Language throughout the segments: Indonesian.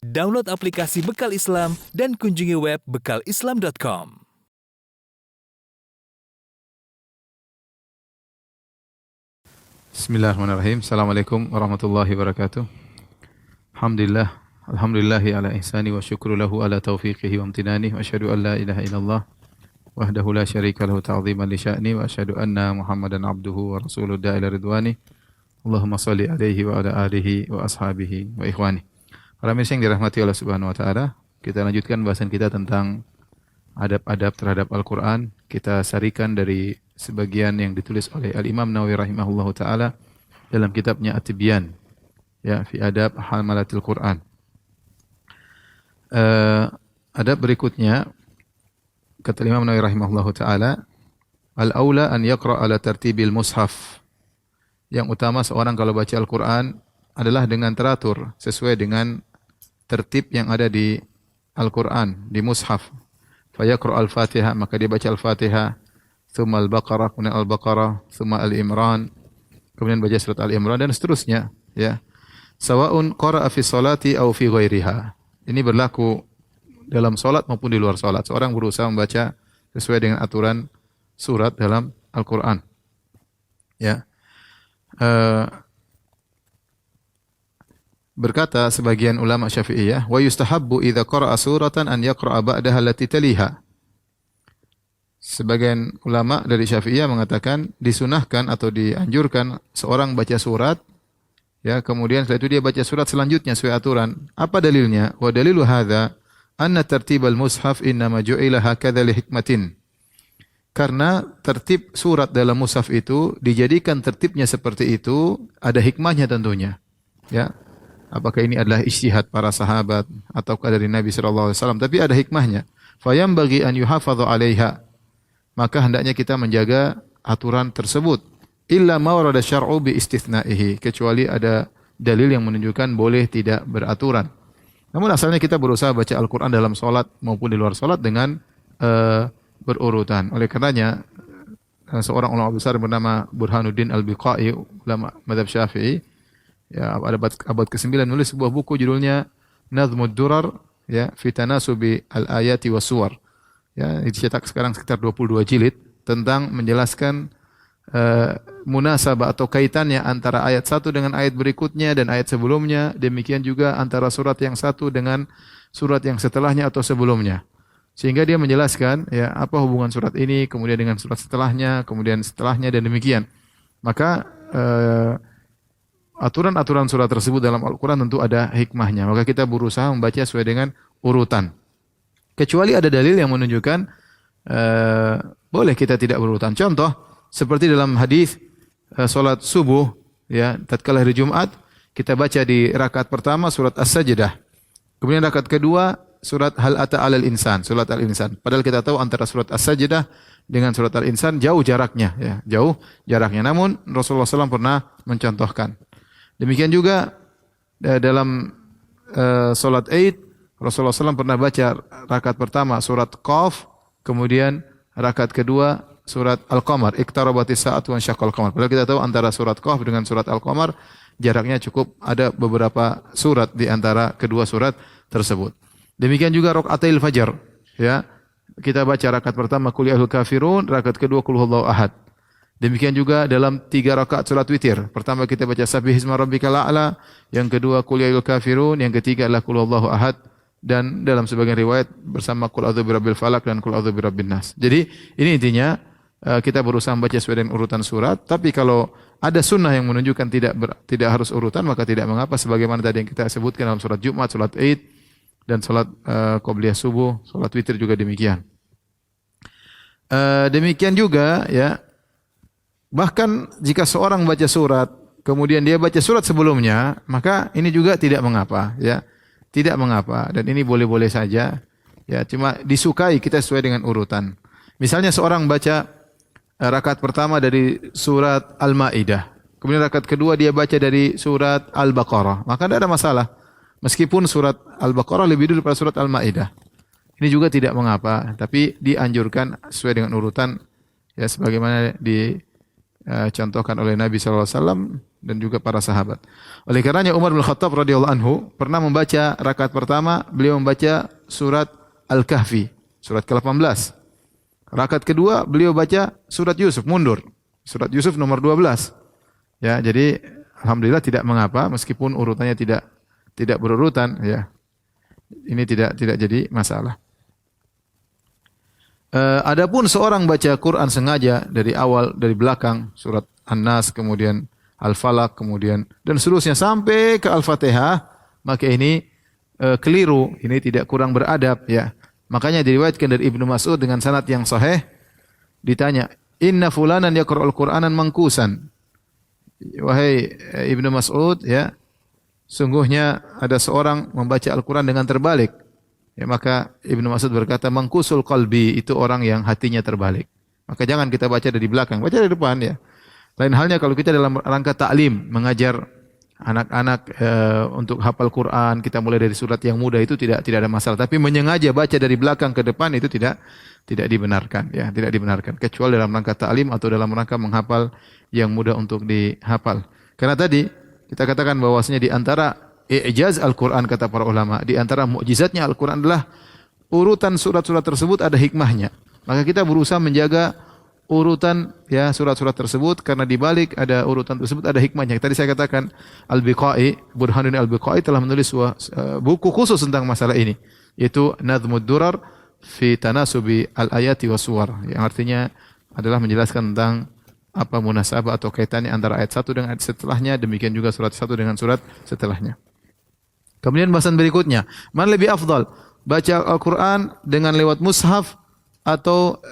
Download aplikasi Bekal Islam dan kunjungi web bekalislam.com. Bismillahirrahmanirrahim. Assalamualaikum warahmatullahi wabarakatuh. Alhamdulillahi ala ihsani wa syukru lahu ala taufiqihi wa amtinani wa asyhadu an la ilaha illallah wahdahu la syarika lahu ta'ziman li sya'ni wa asyhadu anna Muhammadan abduhu wa rasuluhu da'ila ridwani. Allahumma salli alaihi wa ala alihi wa ashabihi wa ikhwani. Para mirsa yang dirahmati Allah Subhanahu wa taala, kita lanjutkan bahasan kita tentang adab-adab terhadap Al-Qur'an. Kita sarikan dari sebagian yang ditulis oleh Al-Imam Nawawi rahimahullahu taala dalam kitabnya At-Tibyan, ya, fi adab hamalatil Qur'an. Adab berikutnya kata Imam Nawawi rahimahullahu taala, al-aula an yaqra ala tartibil mushaf. Yang utama seorang kalau baca Al-Qur'an adalah dengan teratur sesuai dengan tertib yang ada di Al-Qur'an, di mushaf. Fa yaqra al-Fatihah, maka dia baca Al-Fatihah, tsumma Al-Baqarah, kemudian Al-Baqarah, tsumma Al-Imran, kemudian baca surat Al-Imran dan seterusnya, ya. Sawa'un qara'a fi sholati aw fi ghairiha. Ini berlaku dalam salat maupun di luar salat. Seorang berusaha membaca sesuai dengan aturan surat dalam Al-Qur'an. Ya. Berkata sebagian ulama Syafi'iyah, wa yustahabbu idza qara'a suratan an yaqra'a ba'daha allati taliha. Sebagian ulama dari Syafi'iyah mengatakan disunahkan atau dianjurkan seorang baca surat, ya, kemudian setelah itu dia baca surat selanjutnya sesuai aturan. Apa dalilnya? Wa dalilu hadza anna tartibal mushaf innama ju'ila hakadha li hikmatin. Karena tertib surat dalam mushaf itu dijadikan tertibnya seperti itu ada hikmahnya tentunya. Ya. Apakah ini adalah ijtihad para sahabat ataukah dari Nabi sallallahu alaihi wasallam, tapi ada hikmahnya. Fayambaghi an yuhafadhu 'alaiha. Maka hendaknya kita menjaga aturan tersebut. Illa ma warada syar'u bi istitsna'ihi, kecuali ada dalil yang menunjukkan boleh tidak beraturan. Namun asalnya kita berusaha baca Al-Qur'an dalam salat maupun di luar salat dengan berurutan. Oleh karenanya seorang ulama besar bernama Burhanuddin Al-Biqai, ulama mazhab Syafi'i, ya, abad ke-9, menulis sebuah buku judulnya Nazmud Durar, ya, fi tanasubi al-ayati was suwar. Ya, dicetak sekarang sekitar 22 jilid tentang menjelaskan munasabah atau kaitannya antara ayat satu dengan ayat berikutnya dan ayat sebelumnya, demikian juga antara surat yang satu dengan surat yang setelahnya atau sebelumnya. Sehingga dia menjelaskan, ya, apa hubungan surat ini kemudian dengan surat setelahnya, kemudian setelahnya dan demikian. Maka aturan-aturan surat tersebut dalam Al-Quran tentu ada hikmahnya. Maka kita berusaha membaca sesuai dengan urutan. Kecuali ada dalil yang menunjukkan boleh kita tidak berurutan. Contoh, seperti dalam hadis salat subuh, ya, tatkala hari Jumat, kita baca di rakaat pertama surat As-Sajdah. Kemudian rakaat kedua surat Hal Ata 'alal Insan, surat Al-Insan. Padahal kita tahu antara surat As-Sajdah dengan surat Al-Insan jauh jaraknya, ya, jauh jaraknya. Namun Rasulullah SAW pernah mencontohkan. Demikian juga dalam salat Id, Rasulullah SAW pernah baca rakaat pertama surat Qaf, kemudian rakaat kedua surat Al-Qamar, iqtarabatis sa'atu wa insyaqqal qamar. Padahal kita tahu antara surat Qaf dengan surat Al-Qamar jaraknya cukup ada beberapa surat di antara kedua surat tersebut. Demikian juga rakaatil fajar, ya. Kita baca rakaat pertama qul ya ayyuhal kafirun, rakaat kedua qul huwallahu ahad. Demikian juga dalam 3 rakaat salat witir. Pertama kita baca Sabbihisma rabbikal a'la, yang kedua Qul ya ayyuhal kafirun, yang ketiga adalah Qul huwallahu ahad, dan dalam sebagian riwayat bersama Qul a'udzu birabbil falaq dan Qul a'udzu birabbin nas. Jadi ini intinya kita berusaha membaca sesuai dengan urutan surat, tapi kalau ada sunnah yang menunjukkan tidak harus urutan maka tidak mengapa, sebagaimana tadi yang kita sebutkan dalam surat Jumat, salat Id dan salat qabliyah subuh, salat witir juga demikian. Demikian juga, ya, bahkan jika seorang baca surat, kemudian dia baca surat sebelumnya, maka ini juga tidak mengapa, ya. Tidak mengapa, dan ini boleh-boleh saja, ya, cuma disukai kita sesuai dengan urutan. Misalnya seorang baca rakaat pertama dari surat Al-Maidah, kemudian rakaat kedua dia baca dari surat Al-Baqarah, maka tidak ada masalah. Meskipun surat Al-Baqarah lebih dulu daripada surat Al-Maidah. Ini juga tidak mengapa, tapi dianjurkan sesuai dengan urutan, ya, sebagaimana dicontohkan oleh Nabi SAW dan juga para sahabat. Oleh karenanya Umar bin Khattab radhiyallahu anhu pernah membaca rakaat pertama, beliau membaca surat Al-Kahfi, surat ke-18. Rakaat kedua beliau baca surat Yusuf, mundur. Surat Yusuf nomor 12. Ya, jadi alhamdulillah tidak mengapa meskipun urutannya tidak berurutan ya. Ini tidak jadi masalah. Adapun seorang baca Quran sengaja dari awal dari belakang surat An-Nas kemudian Al-Falaq kemudian dan seterusnya sampai ke Al-Fatihah, maka ini keliru, ini tidak kurang beradab ya. Makanya diriwayatkan dari Ibnu Mas'ud dengan sanad yang sahih, ditanya, "Inna fulanan yaqra'ul Qur'anan mangkusan." Wahai Ibnu Mas'ud ya, sungguhnya ada seorang membaca Al-Qur'an dengan terbalik. Ya, maka Ibnu Mas'ud berkata, "Mangkusul qalbi," itu orang yang hatinya terbalik. Maka jangan kita baca dari belakang, baca dari depan ya. Lain halnya kalau kita dalam rangka ta'lim, mengajar anak-anak untuk hafal Quran, kita mulai dari surat yang mudah itu tidak ada masalah. Tapi menyengaja baca dari belakang ke depan itu tidak dibenarkan ya, tidak dibenarkan kecuali dalam rangka ta'lim atau dalam rangka menghafal yang mudah untuk dihafal. Karena tadi kita katakan bahwasanya di antara i'jaz Al-Quran kata para ulama, di antara mukjizatnya Al-Quran adalah urutan surat-surat tersebut ada hikmahnya. Maka kita berusaha menjaga urutan ya surat-surat tersebut karena di balik ada urutan tersebut ada hikmahnya. Tadi saya katakan Al-Biqai, Burhanuddin Al-Biqai telah menulis buku khusus tentang masalah ini, yaitu Nadhmud Durar fi Tanasubi Al-Ayati was Suwar, yang artinya adalah menjelaskan tentang apa munasabah atau kaitannya antara ayat 1 dengan ayat setelahnya, demikian juga surat 1 dengan surat setelahnya. Kemudian bahasan berikutnya, mana lebih afdal? Baca Al-Quran dengan lewat mushaf atau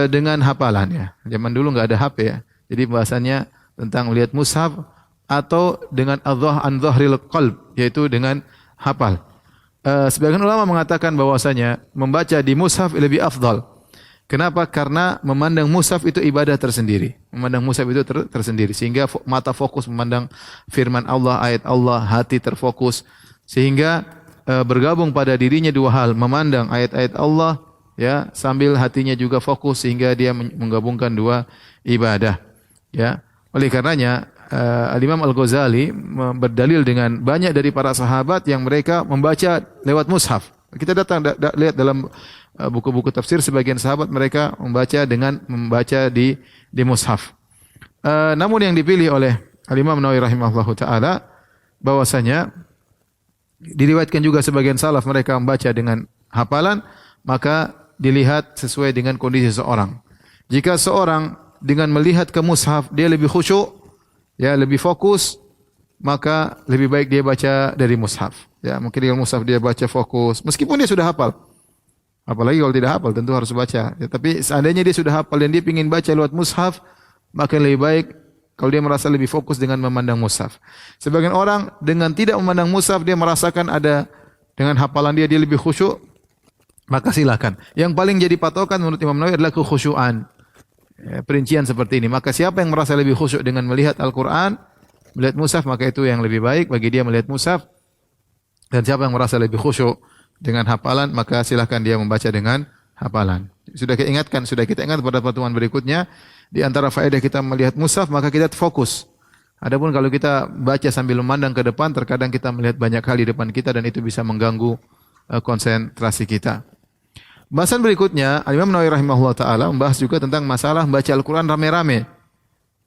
dengan hafalan ya. Zaman dulu enggak ada HP ya. Jadi bahasannya tentang melihat mushaf atau dengan an dhahril qalb, yaitu dengan hafal. Sebagian ulama mengatakan bahwasanya membaca di mushaf lebih afdal. Kenapa? Karena memandang mushaf itu ibadah tersendiri. Memandang mushaf itu tersendiri sehingga mata fokus memandang firman Allah, ayat Allah, hati terfokus. Sehingga bergabung pada dirinya dua hal, memandang ayat-ayat Allah ya sambil hatinya juga fokus sehingga dia menggabungkan dua ibadah ya. Oleh karenanya Al-Imam Al-Ghazali berdalil dengan banyak dari para sahabat yang mereka membaca lewat mushaf. Kita lihat dalam buku-buku tafsir sebagian sahabat mereka membaca di mushaf. Namun yang dipilih oleh Al-Imam Nawawi rahimahullahu taala bahwasanya diriwayatkan juga sebagian salaf mereka membaca dengan hafalan, maka dilihat sesuai dengan kondisi seseorang. Jika seorang dengan melihat ke mushaf dia lebih khusyuk, ya lebih fokus, maka lebih baik dia baca dari mushaf. Ya, mungkin dengan mushaf dia baca fokus, meskipun dia sudah hafal. Apalagi kalau tidak hafal tentu harus baca. Ya, tapi seandainya dia sudah hafal dan dia ingin baca lewat mushaf, maka lebih baik kalau dia merasa lebih fokus dengan memandang mushaf. Sebagian orang dengan tidak memandang mushaf dia merasakan ada dengan hafalan dia lebih khusyuk, maka silakan. Yang paling jadi patokan menurut Imam Nawawi adalah kekhusyuan. Ya, perincian seperti ini. Maka siapa yang merasa lebih khusyuk dengan melihat Al-Quran, melihat mushaf, maka itu yang lebih baik bagi dia melihat mushaf. Dan siapa yang merasa lebih khusyuk dengan hafalan, maka silakan dia membaca dengan hafalan. Sudah kita ingat pada pertemuan berikutnya, di antara faedah kita melihat mushaf, maka kita fokus. Adapun kalau kita baca sambil memandang ke depan, terkadang kita melihat banyak hal di depan kita dan itu bisa mengganggu konsentrasi kita. Bahasan berikutnya, Imam Nawawi rahimahullah taala membahas juga tentang masalah membaca Al-Quran rame-rame.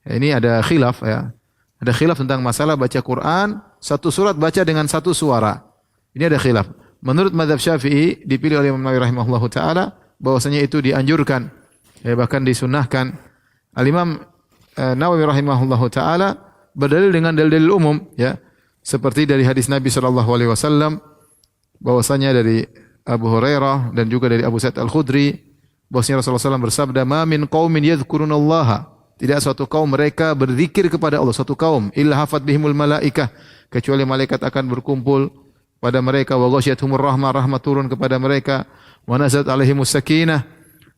Ini ada khilaf ya. Ada khilaf tentang masalah baca Quran, satu surat baca dengan satu suara. Ini ada khilaf. Menurut mazhab Syafi'i dipilih oleh Imam Nawawi rahimahullah taala bahwasanya itu dianjurkan, ya, bahkan disunnahkan. Al-Imam Nawawi rahimahullahu taala berdalil dengan dalil umum ya, seperti dari hadis Nabi sallallahu alaihi wasallam bahwasanya dari Abu Hurairah dan juga dari Abu Sa'id Al-Khudri bahwasanya Rasulullah SAW bersabda, "Ma min qaumin yadhkurunallaha," tidak suatu kaum mereka berzikir kepada Allah, suatu kaum, "illa hafat bihimul malaikah," kecuali malaikat akan berkumpul pada mereka, wa ghasyiyatuhumur rahmah, rahmat turun kepada mereka, wa nazalat alaihimus sakinah,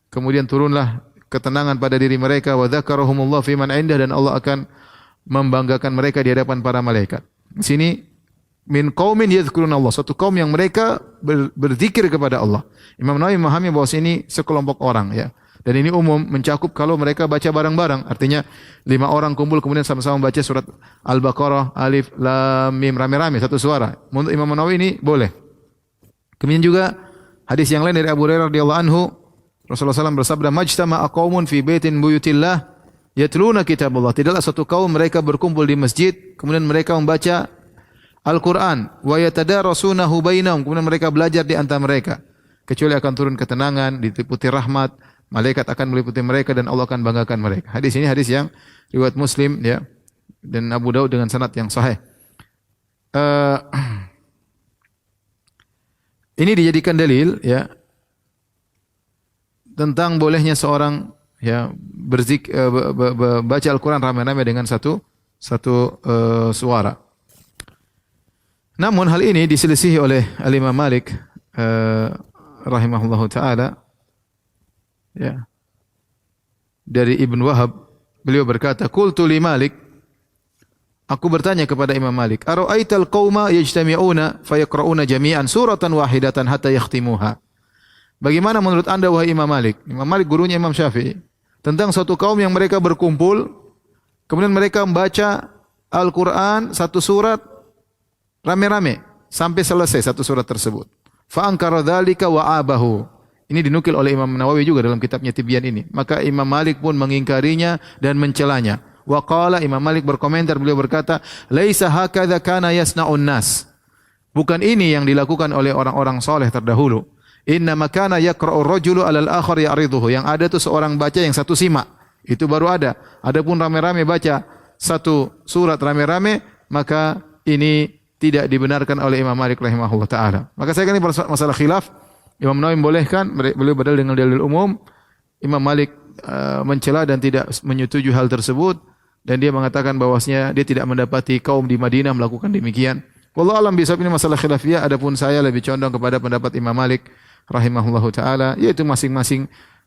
kemudian turunlah ketenangan pada diri mereka, wa dzakarahumullah fi man indah, dan Allah akan membanggakan mereka di hadapan para malaikat. Di sini min qaumin yadhkurunallah, suatu kaum yang mereka berzikir kepada Allah. Imam Nawawi memahami bahwa ini sekelompok orang ya. Dan ini umum mencakup kalau mereka baca bareng-bareng. Artinya 5 orang kumpul kemudian sama-sama baca surat Al-Baqarah, Alif, Lam, Mim rame-rame satu suara. Menurut Imam Nawawi ini boleh. Kemudian juga hadis yang lain dari Abu Hurairah radhiyallahu anhu, Rasulullah SAW bersabda, "Majtama'a qaumun fi baitin buyutillah yatluna kitabullah." Tidaklah suatu kaum mereka berkumpul di masjid, kemudian mereka membaca Al-Quran, wa yatadarasunahu bainahum, kemudian mereka belajar di antara mereka. Kecuali akan turun ketenangan, diliputi rahmat, malaikat akan meliputi mereka dan Allah akan banggakan mereka. Hadis ini hadis yang riwayat Muslim ya dan Abu Daud dengan sanad yang sahih. Ini dijadikan dalil ya tentang bolehnya seorang ya baca Al-Quran ramai-ramai dengan satu suara. Namun hal ini diselisihi oleh Al-Imam Malik rahimahullahu taala ya. Dari Ibn Wahab beliau berkata, "Qultu li Malik," aku bertanya kepada Imam Malik, "Ara'aital qauma yajtami'una fayaqra'una jami'an suratan wahidatan hatta yakhtimuha?" Bagaimana menurut Anda wahai Imam Malik? Imam Malik gurunya Imam Syafi'i. Tentang suatu kaum yang mereka berkumpul kemudian mereka membaca Al-Quran satu surat rame-rame sampai selesai satu surat tersebut. Fa ankara dzalika wa abahu. Ini dinukil oleh Imam Nawawi juga dalam kitabnya Tibyan ini. Maka Imam Malik pun mengingkarinya dan mencelanya. Wa qala, Imam Malik berkomentar, beliau berkata, "Laisa hakadza kana yasna'un nas." Bukan ini yang dilakukan oleh orang-orang saleh terdahulu. Inna makana yaqra'u ar-rajulu 'alal akhar ya'riduhu. Yang ada itu seorang baca yang satu simak. Itu baru ada. Adapun rame-rame baca satu surat rame-rame, maka ini tidak dibenarkan oleh Imam Malik rahimahullah taala. Maka saya kali masalah khilaf, Imam Nawawi membolehkan, beliau berdalil dengan dalil umum. Imam Malik mencela dan tidak menyetujui hal tersebut dan dia mengatakan bahwasanya dia tidak mendapati kaum di Madinah melakukan demikian. Wallahu alam bisawab, ini masalah khilafiyah, adapun saya lebih condong kepada pendapat Imam Malik rahimahullahu taala, yaitu masing-masing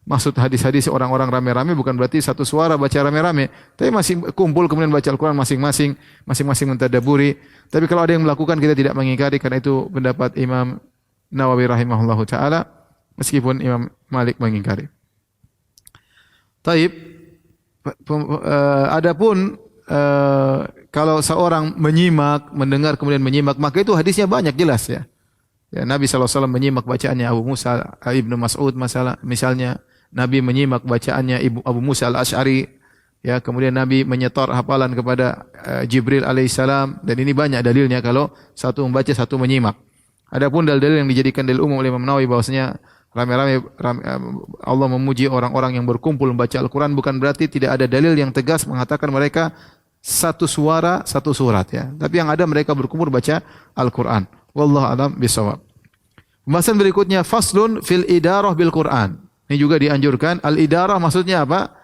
maksud hadis-hadis orang-orang rame-rame bukan berarti satu suara baca rame-rame, tapi masing kumpul kemudian baca Al-Quran masing-masing mentadaburi. Tapi kalau ada yang melakukan kita tidak mengingkari karena itu pendapat Imam Nawawi rahimahullahu taala meskipun Imam Malik mengingkari. Taib, adapun kalau seorang menyimak, mendengar kemudian menyimak, maka itu hadisnya banyak jelas ya. Ya, Nabi SAW menyimak bacaannya Abu Musa Ibnu Mas'ud misalnya, Nabi menyimak bacaannya Abu Musa Al-Asy'ari, ya, kemudian Nabi menyetor hafalan kepada Jibril alaihissalam, dan ini banyak dalilnya kalau satu membaca satu menyimak. Adapun dalil-dalil yang dijadikan dalil umum oleh Imam Nawawi bahwasanya rame-rame Allah memuji orang-orang yang berkumpul membaca Al-Quran, bukan berarti tidak ada dalil yang tegas mengatakan mereka satu suara satu surat ya. Tapi yang ada mereka berkumpul baca Al-Quran. Wallahu a'lam bishawab. Pembahasan berikutnya faslun fil idarah bil Quran. Ini juga dianjurkan. Al idarah maksudnya apa?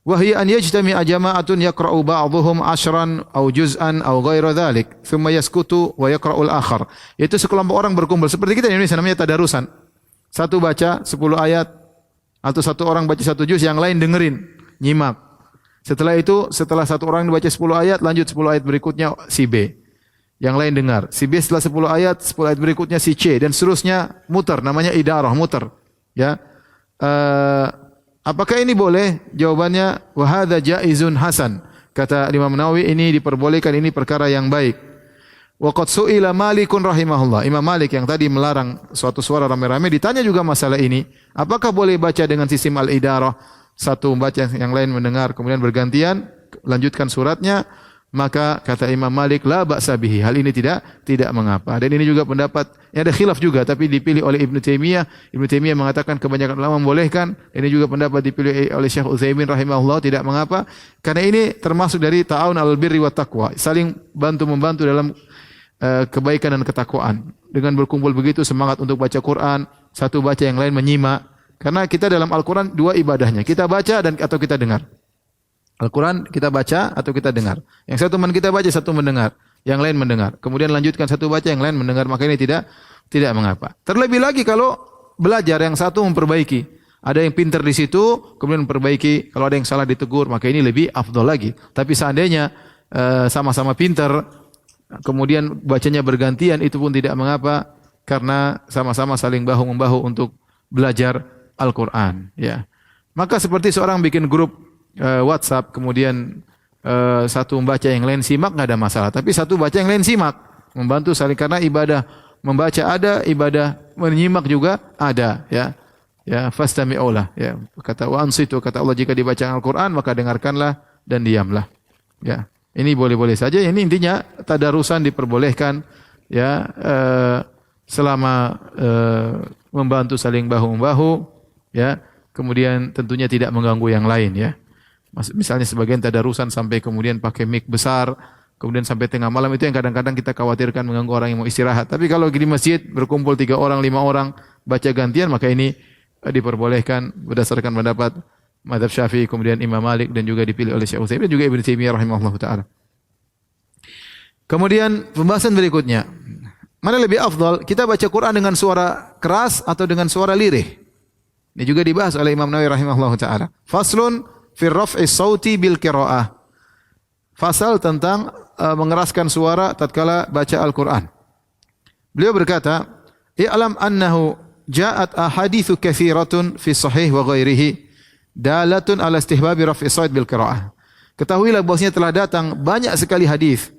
Wa hiya an yajtami'a jama'atun yaqra'u ba'dhuhum 'ashran aw juz'an aw ghaira dhalik, thumma yaskutu wa yaqra'u al-akhar. Yaitu sekelompok orang berkumpul seperti kita di Indonesia namanya tadarusan. Satu baca 10 ayat atau satu orang baca satu juz, yang lain dengerin, nyimak. Setelah itu, setelah satu orang baca 10 ayat, lanjut 10 ayat berikutnya si B. Yang lain dengar. Si B setelah 10 ayat berikutnya si C, dan seterusnya muter, namanya idarah, muter. Ya. Apakah ini boleh? Jawabannya wa hadza jaizun hasan. Kata Imam Nawawi, ini diperbolehkan, ini perkara yang baik. Wa qad su'ila Malikun rahimahullah. Imam Malik yang tadi melarang suatu suara rame-rame ditanya juga masalah ini. Apakah boleh baca dengan sistem al-idarah? Satu membaca, yang lain mendengar, kemudian bergantian lanjutkan suratnya. Maka kata Imam Malik, la ba'sa bihi. Hal ini tidak mengapa. Dan ini juga pendapat, ada khilaf juga tapi dipilih oleh Ibnu Taimiyah. Ibnu Taimiyah mengatakan kebanyakan ulama membolehkan. Ini juga pendapat dipilih oleh Syekh Utsaimin rahimahullah, tidak mengapa. Karena ini termasuk dari ta'awun al-birri wa taqwa, saling bantu-membantu dalam kebaikan dan ketakwaan. Dengan berkumpul begitu semangat untuk baca Quran, satu baca yang lain menyimak. Karena kita dalam Al-Quran dua ibadahnya, kita baca atau kita dengar. Al-Quran kita baca atau kita dengar. Yang satu teman kita baca, satu mendengar, yang lain mendengar. Kemudian lanjutkan satu baca, yang lain mendengar. Maka ini tidak mengapa. Terlebih lagi kalau belajar, yang satu memperbaiki. Ada yang pintar di situ, kemudian memperbaiki. Kalau ada yang salah ditegur, maka ini lebih afdol lagi. Tapi seandainya sama-sama pintar, kemudian bacanya bergantian, itu pun tidak mengapa. Karena sama-sama saling bahu-membahu untuk belajar Al-Quran. Ya. Maka seperti seorang bikin grup WhatsApp, kemudian satu membaca yang lain simak, nggak ada masalah. Tapi satu baca yang lain simak, membantu saling, karena ibadah membaca ada, ibadah menyimak juga ada, ya. Ya, fastami'ulah, ya. Kata wa ansitu, kata Allah, jika dibaca Al-Qur'an maka dengarkanlah dan diamlah. Ya. Ini boleh-boleh saja. Ini intinya tadarusan diperbolehkan, ya, selama membantu saling bahu-membahu, ya. Kemudian tentunya tidak mengganggu yang lain, ya. Misalnya sebagian tadarusan sampai kemudian pakai mic besar, kemudian sampai tengah malam, itu yang kadang-kadang kita khawatirkan mengganggu orang yang mau istirahat. Tapi kalau di masjid berkumpul 3 orang, 5 orang baca gantian, maka ini diperbolehkan berdasarkan pendapat mazhab Syafi'i, kemudian Imam Malik, dan juga dipilih oleh Syekh Utsaimin dan juga Ibnu Taimiyah rahimahullahu taala. Kemudian pembahasan berikutnya, mana lebih afdal, kita baca Quran dengan suara keras atau dengan suara lirih? Ini juga dibahas oleh Imam Nawawi rahimahullahu taala. Faslun fi raf'i sauti bil qiraah. Fasal tentang mengeraskan suara tatkala baca Al-Qur'an. Beliau berkata, "I'lam annahu ja'at ahaditsu katsiratun fi sahih wa ghairihi dalatun ala istihbabi raf'i shaut bil qiraah." Ketahuilah bahwasanya telah datang banyak sekali hadis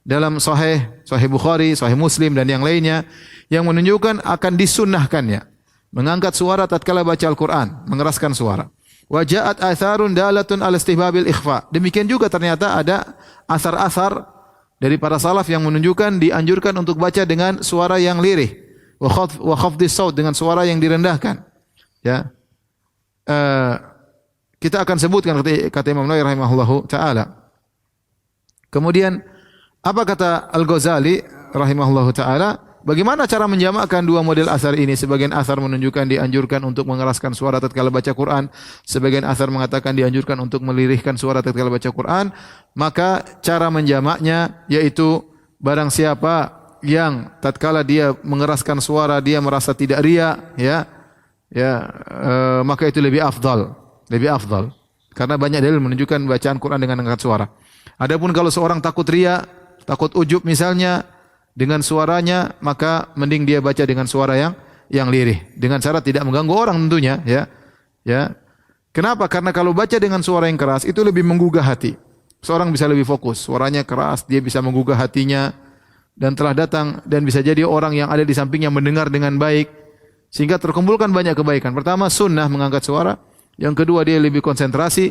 dalam sahih Bukhari, sahih Muslim dan yang lainnya yang menunjukkan akan disunnahkannya mengangkat suara tatkala baca Al-Qur'an, mengeraskan suara. Wa ja'at atharun dalatun ala istihbabil ikhfa. Demikian juga ternyata ada asar-asar dari para salaf yang menunjukkan dianjurkan untuk baca dengan suara yang lirih. Wa khafdhis saut, dengan suara yang direndahkan. Ya. Kita akan sebutkan kata Imam Nawawi rahimahullahu taala. Kemudian apa kata Al-Ghazali rahimahullahu taala? Bagaimana cara menjamakkan dua model asar ini? Sebagian asar menunjukkan dianjurkan untuk mengeraskan suara tatkala baca Quran, sebagian asar mengatakan dianjurkan untuk melirihkan suara tatkala baca Quran. Maka cara menjamaknya yaitu barang siapa yang tatkala dia mengeraskan suara dia merasa tidak riya, maka itu lebih afdal, karena banyak dalil menunjukkan bacaan Quran dengan angkat suara. Adapun kalau seorang takut riya, takut ujub misalnya dengan suaranya, maka mending dia baca dengan suara yang lirih, dengan cara tidak mengganggu orang tentunya, ya. Kenapa? Karena kalau baca dengan suara yang keras itu lebih menggugah hati. Seorang bisa lebih fokus, suaranya keras, dia bisa menggugah hatinya. Dan telah datang dan bisa jadi orang yang ada di sampingnya mendengar dengan baik sehingga terkumpulkan banyak kebaikan. Pertama, sunnah mengangkat suara. Yang kedua, dia lebih konsentrasi.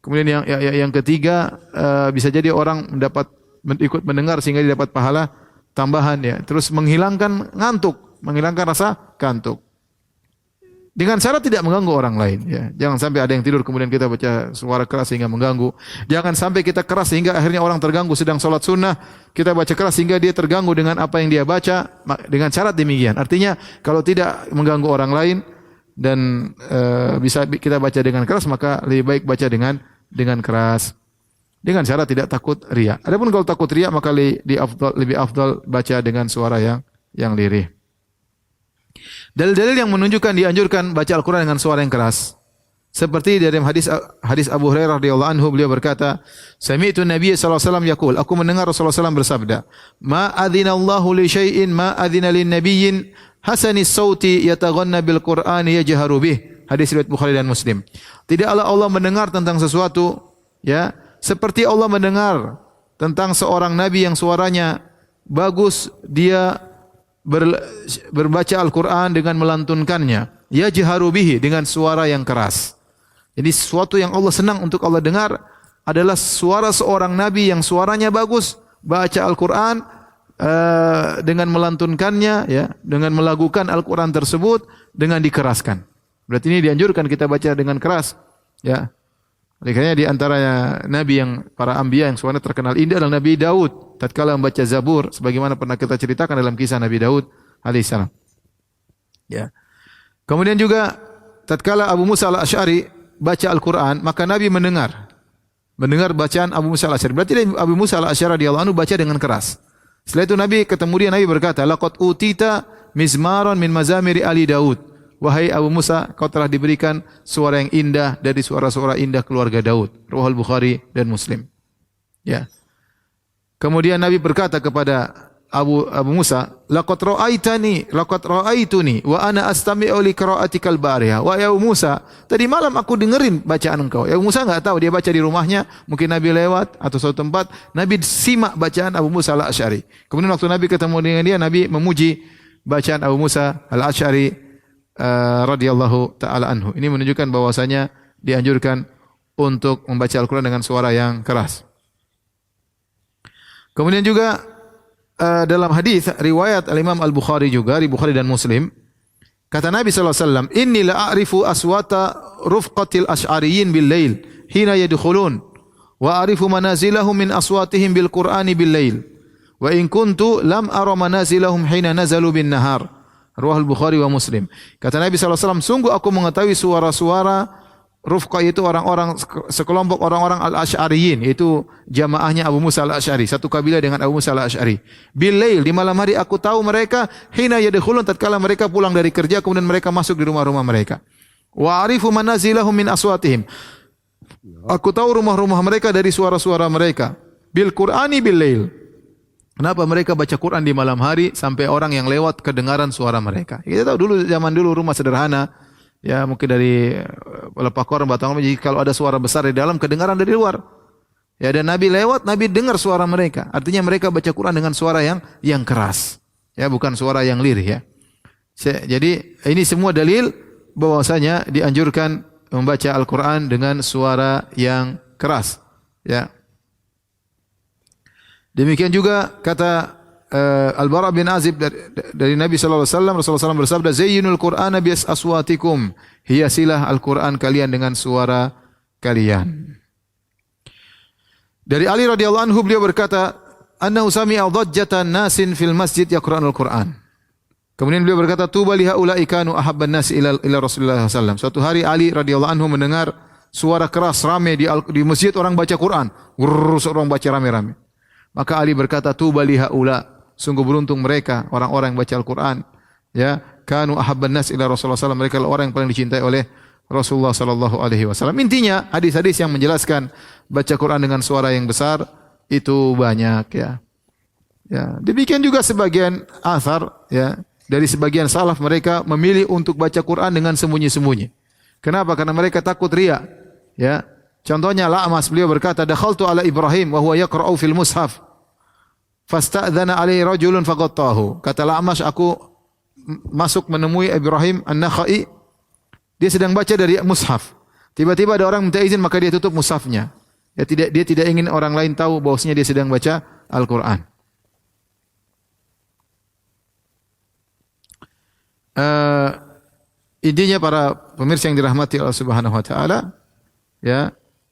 Kemudian yang ketiga, bisa jadi orang ikut mendengar sehingga dia dapat pahala tambahan, ya. Terus menghilangkan ngantuk, menghilangkan rasa kantuk. Dengan cara tidak mengganggu orang lain, ya. Jangan sampai ada yang tidur kemudian kita baca suara keras sehingga mengganggu. Jangan sampai kita keras sehingga akhirnya orang terganggu sedang salat sunnah, kita baca keras sehingga dia terganggu dengan apa yang dia baca. Dengan syarat demikian. Artinya kalau tidak mengganggu orang lain dan bisa kita baca dengan keras, maka lebih baik baca dengan keras. Dengan syarat tidak takut riya. Adapun kalau takut riya, maka lebih afdal baca dengan suara yang lirih. Dalil-dalil yang menunjukkan dianjurkan baca Al-Quran dengan suara yang keras. Seperti dari hadis Abu Hurairah radhiyallahu anhu, beliau berkata, "Sami'tu Nabiy sallallahu alaihi wasallam yaqul," aku mendengar Rasulullah sallallahu alaihi wasallam bersabda, "Ma adzinallahu li syai'in ma adzina lin nabiyyin hasanis sauti yataghanna bil Qur'ani yajharu bih." Hadis riwayat Bukhari dan Muslim. Tidaklah Allah mendengar tentang sesuatu, ya, seperti Allah mendengar tentang seorang nabi yang suaranya bagus, dia berbaca Al-Quran dengan melantunkannya, yajharu bihi, dengan suara yang keras. Jadi sesuatu yang Allah senang untuk Allah dengar adalah suara seorang nabi yang suaranya bagus, baca Al-Quran dengan melantunkannya, ya, dengan melakukan Al-Quran tersebut dengan dikeraskan. Berarti ini dianjurkan kita baca dengan keras, ya. Oleh karena di antaranya nabi yang para anbiya yang suaranya terkenal indah adalah Nabi Daud tatkala membaca Zabur, sebagaimana pernah kita ceritakan dalam kisah Nabi Daud alaihissalam. Ya. Kemudian juga tatkala Abu Musa al-Asy'ari baca Al-Qur'an, maka Nabi mendengar bacaan Abu Musa al-Asy'ari. Berarti Abu Musa al-Asy'ari radhiyallahu anhu baca dengan keras. Setelah itu Nabi berkata, "Laqad utita mizmaran min mazamiri ali Daud." Wahai Abu Musa, kau telah diberikan suara yang indah dari suara-suara indah keluarga Daud. Riwayat Bukhari dan Muslim. Ya. Kemudian Nabi berkata kepada Abu Musa, laqad ra'aituni wa ana astami'u li qira'atikal barihah. Wa ya Musa, tadi malam aku dengerin bacaan engkau. Ya Musa enggak tahu, dia baca di rumahnya, mungkin Nabi lewat atau suatu tempat, Nabi simak bacaan Abu Musa Al-Asy'ari. Kemudian waktu Nabi ketemu dengan dia, Nabi memuji bacaan Abu Musa Al-Asy'ari radhiyallahu taala anhu. Ini menunjukkan bahwasanya dianjurkan untuk membaca Al-Qur'an dengan suara yang keras. Kemudian juga dalam hadis riwayat Al-Imam Al-Bukhari juga, di Bukhari dan Muslim, kata Nabi sallallahu alaihi wasallam, "Inni la a'rifu aswata rufqatil asy'ariyyin bil lail hina yadkhulun wa a'rifu manazilahum min aswatihim bil Qur'ani bil lail wa in kuntu lam ara manazilahum hina nazalu bin nahar." Riwayat Bukhari wa Muslim. Kata Nabi sallallahu alaihi wasallam, sungguh aku mengetahui suara-suara Rufqa itu orang-orang, sekelompok orang-orang Al-Asy'ariyin, itu jamaahnya Abu Musa Al-Asy'ari, satu kabilah dengan Abu Musa Al-Asy'ari. Bilail, di malam hari aku tahu mereka, hina yadkhulun, tatkala mereka pulang dari kerja kemudian mereka masuk di rumah-rumah mereka. Wa arifu manazilahum min aswatihim. Aku tahu rumah-rumah mereka dari suara-suara mereka. Bil Qur'ani bilail. Kenapa mereka baca Quran di malam hari sampai orang yang lewat kedengaran suara mereka? Kita tahu dulu, zaman dulu rumah sederhana, ya mungkin dari pelepah koran batang, jadi kalau ada suara besar di dalam kedengaran dari luar. Ya, dan Nabi lewat, Nabi dengar suara mereka. Artinya mereka baca Quran dengan suara yang keras. Ya, bukan suara yang lirih ya. Jadi ini semua dalil bahwasanya dianjurkan membaca Al-Quran dengan suara yang keras. Ya. Demikian juga kata Al-Bara bin Azib dari Nabi sallallahu alaihi wasallam, Rasulullah SAW bersabda, "Zayyinul Qur'ana bi aswatikum." Hiasilah Al-Qur'an kalian dengan suara kalian. Dari Ali radhiyallahu anhu beliau berkata, "Annahu sami'a dhajjatan nasin fil masjid yaqra'ul Qur'an." Kemudian beliau berkata, "Tuba li haula'i kanu ahabban nas ila Rasulullah sallallahu alaihi wasallam." Suatu hari Ali radhiyallahu anhu mendengar suara keras rame di masjid, orang baca Quran. Orang baca rame-rame. Maka Ali berkata, "Tuba li haula." Sungguh beruntung mereka, orang-orang yang baca Al-Quran. Ya, kanu ahabban nas ila Rasulullah SAW. Mereka adalah orang yang paling dicintai oleh Rasulullah sallallahu alaihi wasallam. Intinya, hadis-hadis yang menjelaskan baca Quran dengan suara yang besar itu banyak ya. Ya, demikian juga sebagian athar ya, dari sebagian salaf mereka memilih untuk baca Quran dengan sembunyi-sembunyi. Kenapa? Karena mereka takut riya. Ya. Contohnya La'mas, beliau berkata, "Dakhaltu ala Ibrahim wa huwa yaqra'u fil mushaf. Fasta'dzana alaihi rajulun faqattahu." Kata La'mas, aku masuk menemui Ibrahim An-Nakhai, dia sedang baca dari mushaf. Tiba-tiba ada orang minta izin, maka dia tutup mushafnya. Ya, dia tidak ingin orang lain tahu bahwasanya dia sedang baca Al-Qur'an. Intinya para pemirsa yang dirahmati Allah Subhanahu wa taala, ya,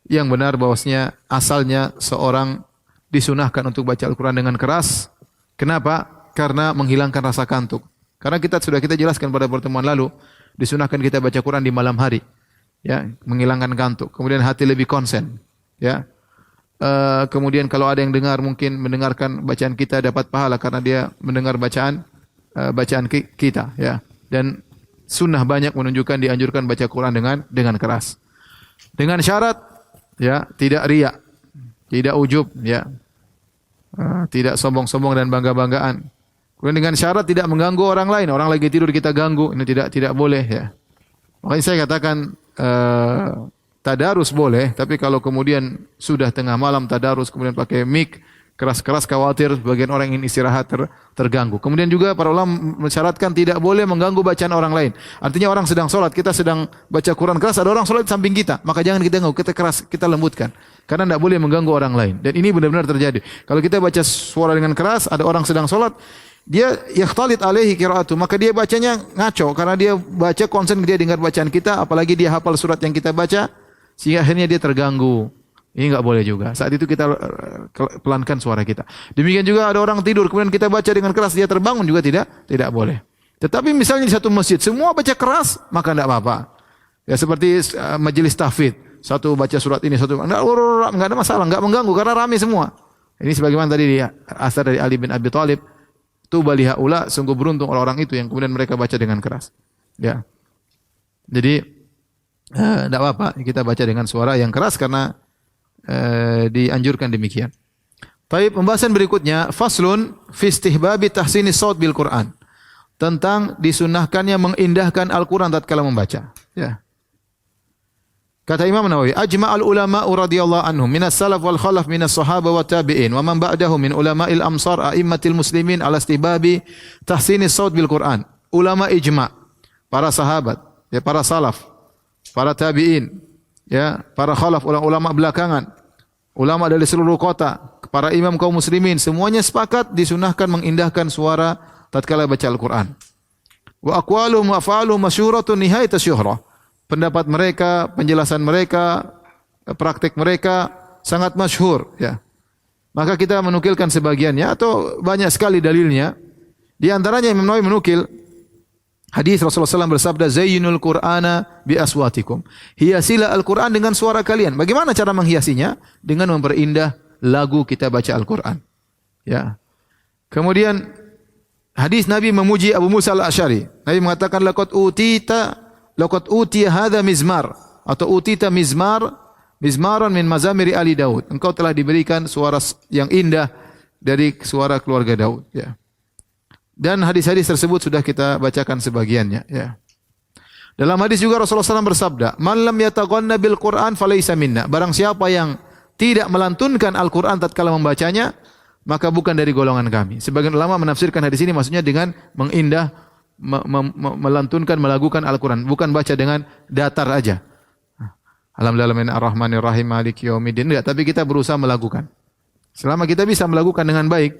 yang benar bahwasanya asalnya seorang disunahkan untuk baca Al-Quran dengan keras. Kenapa? Karena menghilangkan rasa kantuk. Karena sudah kita jelaskan pada pertemuan lalu, disunahkan kita baca Quran di malam hari, ya, menghilangkan kantuk. Kemudian hati lebih konsen, ya. Kemudian kalau ada yang dengar, mungkin mendengarkan bacaan kita dapat pahala karena dia mendengar bacaan kita, ya. Dan sunnah banyak menunjukkan dianjurkan baca Quran dengan keras. Dengan syarat, ya, tidak riya, tidak ujub, ya, tidak sombong-sombong dan bangga-banggaan. Kemudian dengan syarat tidak mengganggu orang lain. Orang lagi tidur kita ganggu, ini tidak boleh, ya. Makanya saya katakan tadarus boleh, tapi kalau kemudian sudah tengah malam tadarus kemudian pakai mic keras-keras, khawatir bagian orang ingin istirahat terganggu. Kemudian juga para ulama mensyaratkan tidak boleh mengganggu bacaan orang lain. Artinya orang sedang sholat, kita sedang baca Quran keras, ada orang sholat di samping kita, maka jangan kita ganggu, kita keras, kita lembutkan. Karena tidak boleh mengganggu orang lain. Dan ini benar-benar terjadi. Kalau kita baca suara dengan keras, ada orang sedang sholat, dia yakhtalit alaihi qiraatu, maka dia bacanya ngaco karena dia baca konsen, dia dengar bacaan kita, apalagi dia hafal surat yang kita baca, sehingga akhirnya dia terganggu. Ini enggak boleh juga. Saat itu kita pelankan suara kita. Demikian juga ada orang tidur kemudian kita baca dengan keras, dia terbangun juga tidak boleh. Tetapi misalnya di satu masjid semua baca keras, maka tidak apa-apa. Ya seperti majelis tahfidz, satu baca surat ini, satu enggak ada masalah, enggak mengganggu karena ramai semua. Ini sebagaimana tadi dia asar dari Ali bin Abi Thalib, tuba li haula, sungguh beruntung orang-orang itu yang kemudian mereka baca dengan keras. Ya. Jadi tidak apa-apa kita baca dengan suara yang keras karena dianjurkan demikian. Baik, pembahasan berikutnya faslun fi istihbabi tahsini shaut bil Quran. Tentang disunahkannya mengindahkan Al-Quran tatkala membaca. Ya. Kata Imam Nawawi, ajma'al ulama radhiyallahu anhum minas salaf wal khalaf minas sahaba wa tabi'in wa man ba'dahum min ulama'il amsar a'immatil muslimin ala istihbabi tahsinis shaut bil Quran. Ulama ijma', para sahabat, ya para salaf, para tabi'in, ya para khalaf, ulama belakangan, ulama dari seluruh kota, para imam kaum muslimin, semuanya sepakat disunahkan mengindahkan suara tatkala baca Al-Quran. Wa aqwaluhum wa af'aluhum masyhuratun nihayat syuhrah. Pendapat mereka, penjelasan mereka, praktik mereka sangat masyhur, ya. Maka kita menukilkan sebagiannya atau banyak sekali dalilnya. Di antaranya Imam Nawawi menukil hadis Rasulullah SAW bersabda, "Zayyinul Qur'ana bi aswatikum." Hiasilah Al-Qur'an dengan suara kalian. Bagaimana cara menghiasinya? Dengan memperindah lagu kita baca Al-Qur'an. Ya. Kemudian hadis Nabi memuji Abu Musa Al-Asy'ari. Nabi mengatakan laqad utiya hadza mizmar atau utita mizmaran min mazamiri Ali Daud. Engkau telah diberikan suara yang indah dari suara keluarga Daud, ya. Dan hadis-hadis tersebut sudah kita bacakan sebagiannya, ya. Dalam hadis juga Rasulullah SAW bersabda, "Man lam yataghanna bil Qur'an falaysa minna." Barang siapa yang tidak melantunkan Al-Qur'an tatkala membacanya, maka bukan dari golongan kami. Sebagian ulama menafsirkan hadis ini maksudnya dengan mengindah, melantunkan, melagukan Al-Quran, bukan baca dengan datar aja. Alhamdulillah ar-Rahmanir Rahim Maliki Yaumiddin, enggak, tapi kita berusaha melakukan. Selama kita bisa melakukan dengan baik,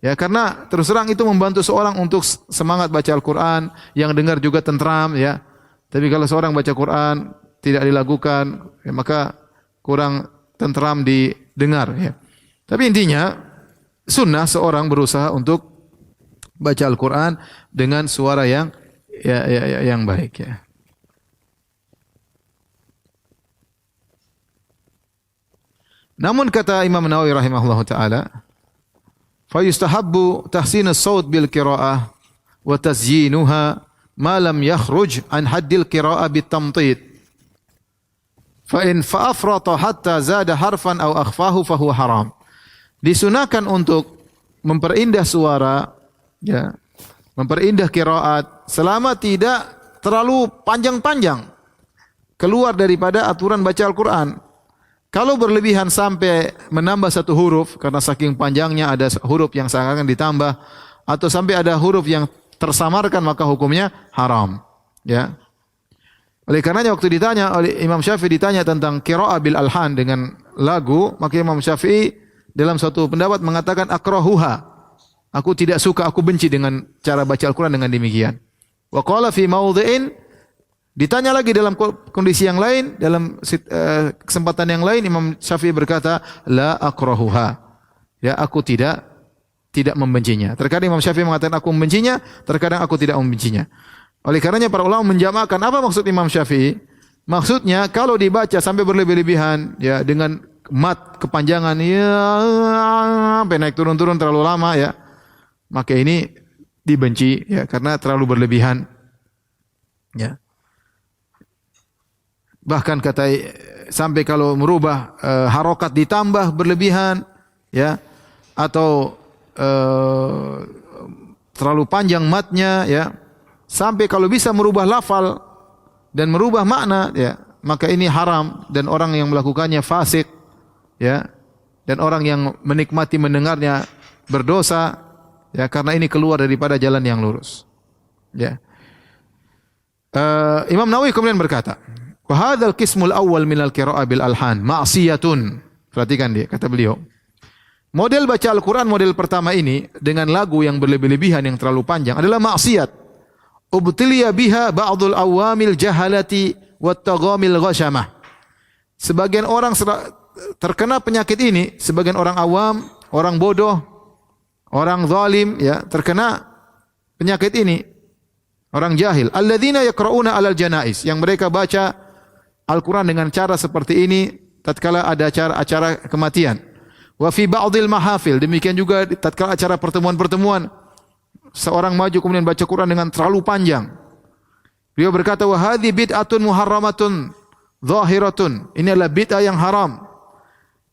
ya, karena terus terang itu membantu seorang untuk semangat baca Al-Quran, yang dengar juga tentram, ya. Tapi kalau seorang baca Quran tidak dilakukan, ya, maka kurang tentram didengar, ya. Tapi intinya sunnah seorang berusaha untuk baca Al-Quran dengan suara yang yang baik, ya. Namun kata Imam Nawawi rahimahullah ta'ala, fa yustahabbu tahsinus saut bil qira'ah wa tazyinuha ma lam yakhruj an haddil qira'ah bit tamtid. Fa in fa'afrata hatta zada harfan aw akhfahu fa huwa haram. Disunahkan untuk memperindah suara, ya, memperindah qiraat selama tidak terlalu panjang-panjang keluar daripada aturan baca Al-Quran. Kalau berlebihan sampai menambah satu huruf karena saking panjangnya ada huruf yang seakan ditambah atau sampai ada huruf yang tersamarkan, maka hukumnya haram, ya. Oleh karenanya waktu ditanya oleh Imam Syafi'i, ditanya tentang qiraah bil alhan dengan lagu, maka Imam Syafi'i dalam suatu pendapat mengatakan akrahuha. Aku tidak suka, aku benci dengan cara baca Al-Quran dengan demikian. Wa qala fi mawdhi'in, ditanya lagi dalam kondisi yang lain, dalam kesempatan yang lain, Imam Syafi'i berkata, la akrahuha. Ya, aku tidak membencinya. Terkadang Imam Syafi'i mengatakan aku membencinya, terkadang aku tidak membencinya. Oleh karenanya para ulama menjamakkan apa maksud Imam Syafi'i? Maksudnya kalau dibaca sampai berlebih-lebihan, ya, dengan mat kepanjangan, ya, sampai naik turun-turun terlalu lama, ya, maka ini dibenci, ya, karena terlalu berlebihan, ya. Bahkan kata sampai kalau merubah harokat ditambah berlebihan, ya, atau terlalu panjang matnya, ya, sampai kalau bisa merubah lafal dan merubah makna, ya, maka ini haram dan orang yang melakukannya fasik, ya, dan orang yang menikmati mendengarnya berdosa, ya, karena ini keluar daripada jalan yang lurus, ya. Imam Nawawi kemudian berkata, wa hadzal qismul awwal minal qira'ah bil alhan ma'siyatun. Perhatikan dia, kata beliau, model baca Al-Quran model pertama ini dengan lagu yang berlebih-lebihan yang terlalu panjang adalah maksiat. Ubtiliya biha ba'dul awamil jahalati wat taghamil ghasyamah. Sebagian orang terkena penyakit ini, sebagian orang awam, orang bodoh, orang zalim, ya, terkena penyakit ini. Orang jahil, alladzina yaqra'una 'alal janais, yang mereka baca Al-Quran dengan cara seperti ini tatkala ada acara kematian. Wa fi ba'dil mahafil, demikian juga tatkala acara pertemuan-pertemuan, seorang maju kemudian baca Quran dengan terlalu panjang. Beliau berkata, wa hadhi bid'atun muharramatun zahiratun, ini adalah bid'ah yang haram,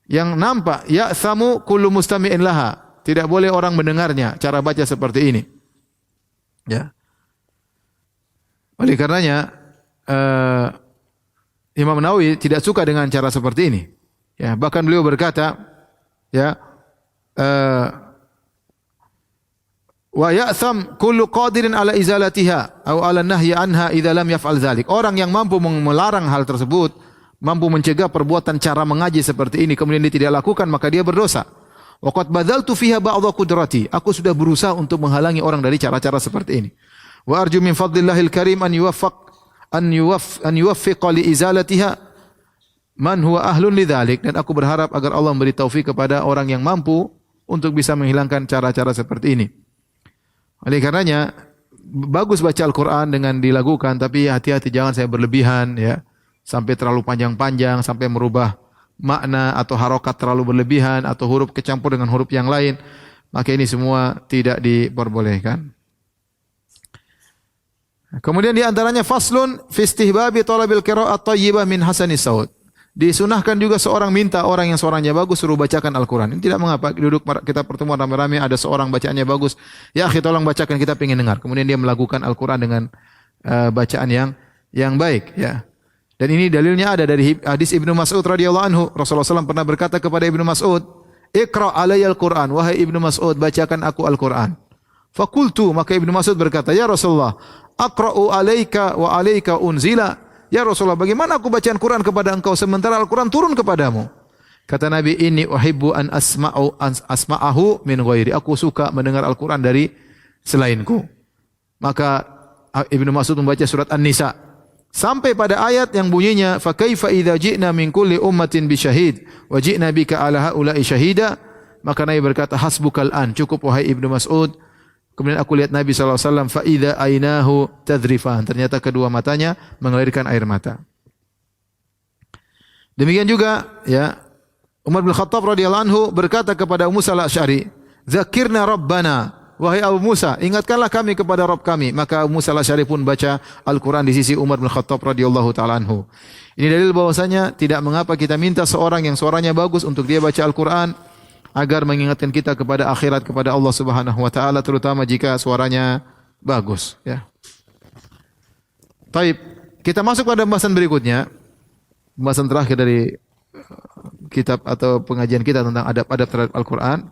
Yang nampak, ya'samu kullu mustami'in laha. Tidak boleh orang mendengarnya cara baca seperti ini. Ya. Oleh karenanya Imam Nawawi tidak suka dengan cara seperti ini. Ya, bahkan beliau berkata, ya, wa ya'tham kullu qadirin ala izalatiha atau ala nahyi anha idza lam yaf'al dzalik. Orang yang mampu melarang hal tersebut, mampu mencegah perbuatan cara mengaji seperti ini kemudian dia tidak lakukan, maka dia berdosa. Wa qad badzaltu fiha ba'dha qudrati. Aku sudah berusaha untuk menghalangi orang dari cara-cara seperti ini. Wa arju min fadlillahil karim an yuwaffiqa li izalatiha man huwa ahlun lidzalik, dan aku berharap agar Allah memberi taufik kepada orang yang mampu untuk bisa menghilangkan cara-cara seperti ini. Oleh karenanya bagus baca Al-Qur'an dengan dilakukan, tapi hati-hati jangan saya berlebihan, ya, sampai terlalu panjang-panjang sampai merubah makna atau harokat terlalu berlebihan atau huruf kecampur dengan huruf yang lain, maka ini semua tidak diperbolehkan. Kemudian di antaranya faslun fi istihbabi talabil qira'at thayyibah min hasanis saut. Disunahkan juga seorang minta orang yang suaranya bagus suruh bacakan Al-Quran. Ini tidak mengapa, duduk kita pertemuan rame-rame ada seorang bacaannya bagus, ya akhi tolong bacakan, kita ingin dengar. Kemudian dia melakukan Al-Quran dengan bacaan yang baik, ya. Dan ini dalilnya ada dari hadis Ibnu Mas'ud radhiyallahu anhu. Rasulullah SAW pernah berkata kepada Ibnu Mas'ud, "Iqra' alayya al-Qur'an." Wahai Ibnu Mas'ud, bacakan aku Al-Qur'an. Fakultu, maka Ibnu Mas'ud berkata, "Ya Rasulullah, aqra'u alayka wa alayka unzila." Ya Rasulullah, bagaimana aku bacaan Quran kepada engkau sementara Al-Quran turun kepadamu? Kata Nabi, "Inni uhibbu an asma'ahu min ghairi." Aku suka mendengar Al-Quran dari selainku. Maka Ibnu Mas'ud membaca surat An-Nisa sampai pada ayat yang bunyinya, "Fa kaifa idza ji'na min kulli ummatin bi syahid wa ji'na bika ala haula'i syahida." Maka Nabi berkata, "Hasbukal an." Cukup wahai Ibnu Mas'ud. Kemudian aku lihat Nabi SAW, fa idza ainahu tadrifan. Ternyata kedua matanya mengalirkan air mata. Demikian juga, ya, Umar bin Khattab radhiyallahu anhu berkata kepada Abu Musa al-Asy'ari, "Dzakirna Rabbana." Wahai Abu Musa, ingatkanlah kami kepada Rabb kami. Maka Abu Musa al-Asy'ari pun baca Al-Quran di sisi Umar bin Khattab radhiyallahu ta'ala anhu. Ini dalil bahwasanya tidak mengapa kita minta seorang yang suaranya bagus untuk dia baca Al-Quran, agar mengingatkan kita kepada akhirat, kepada Allah Subhanahu wa taala, terutama jika suaranya bagus, ya. Baik, kita masuk pada pembahasan berikutnya. Pembahasan terakhir dari kitab atau pengajian kita tentang adab-adab terhadap Al-Qur'an.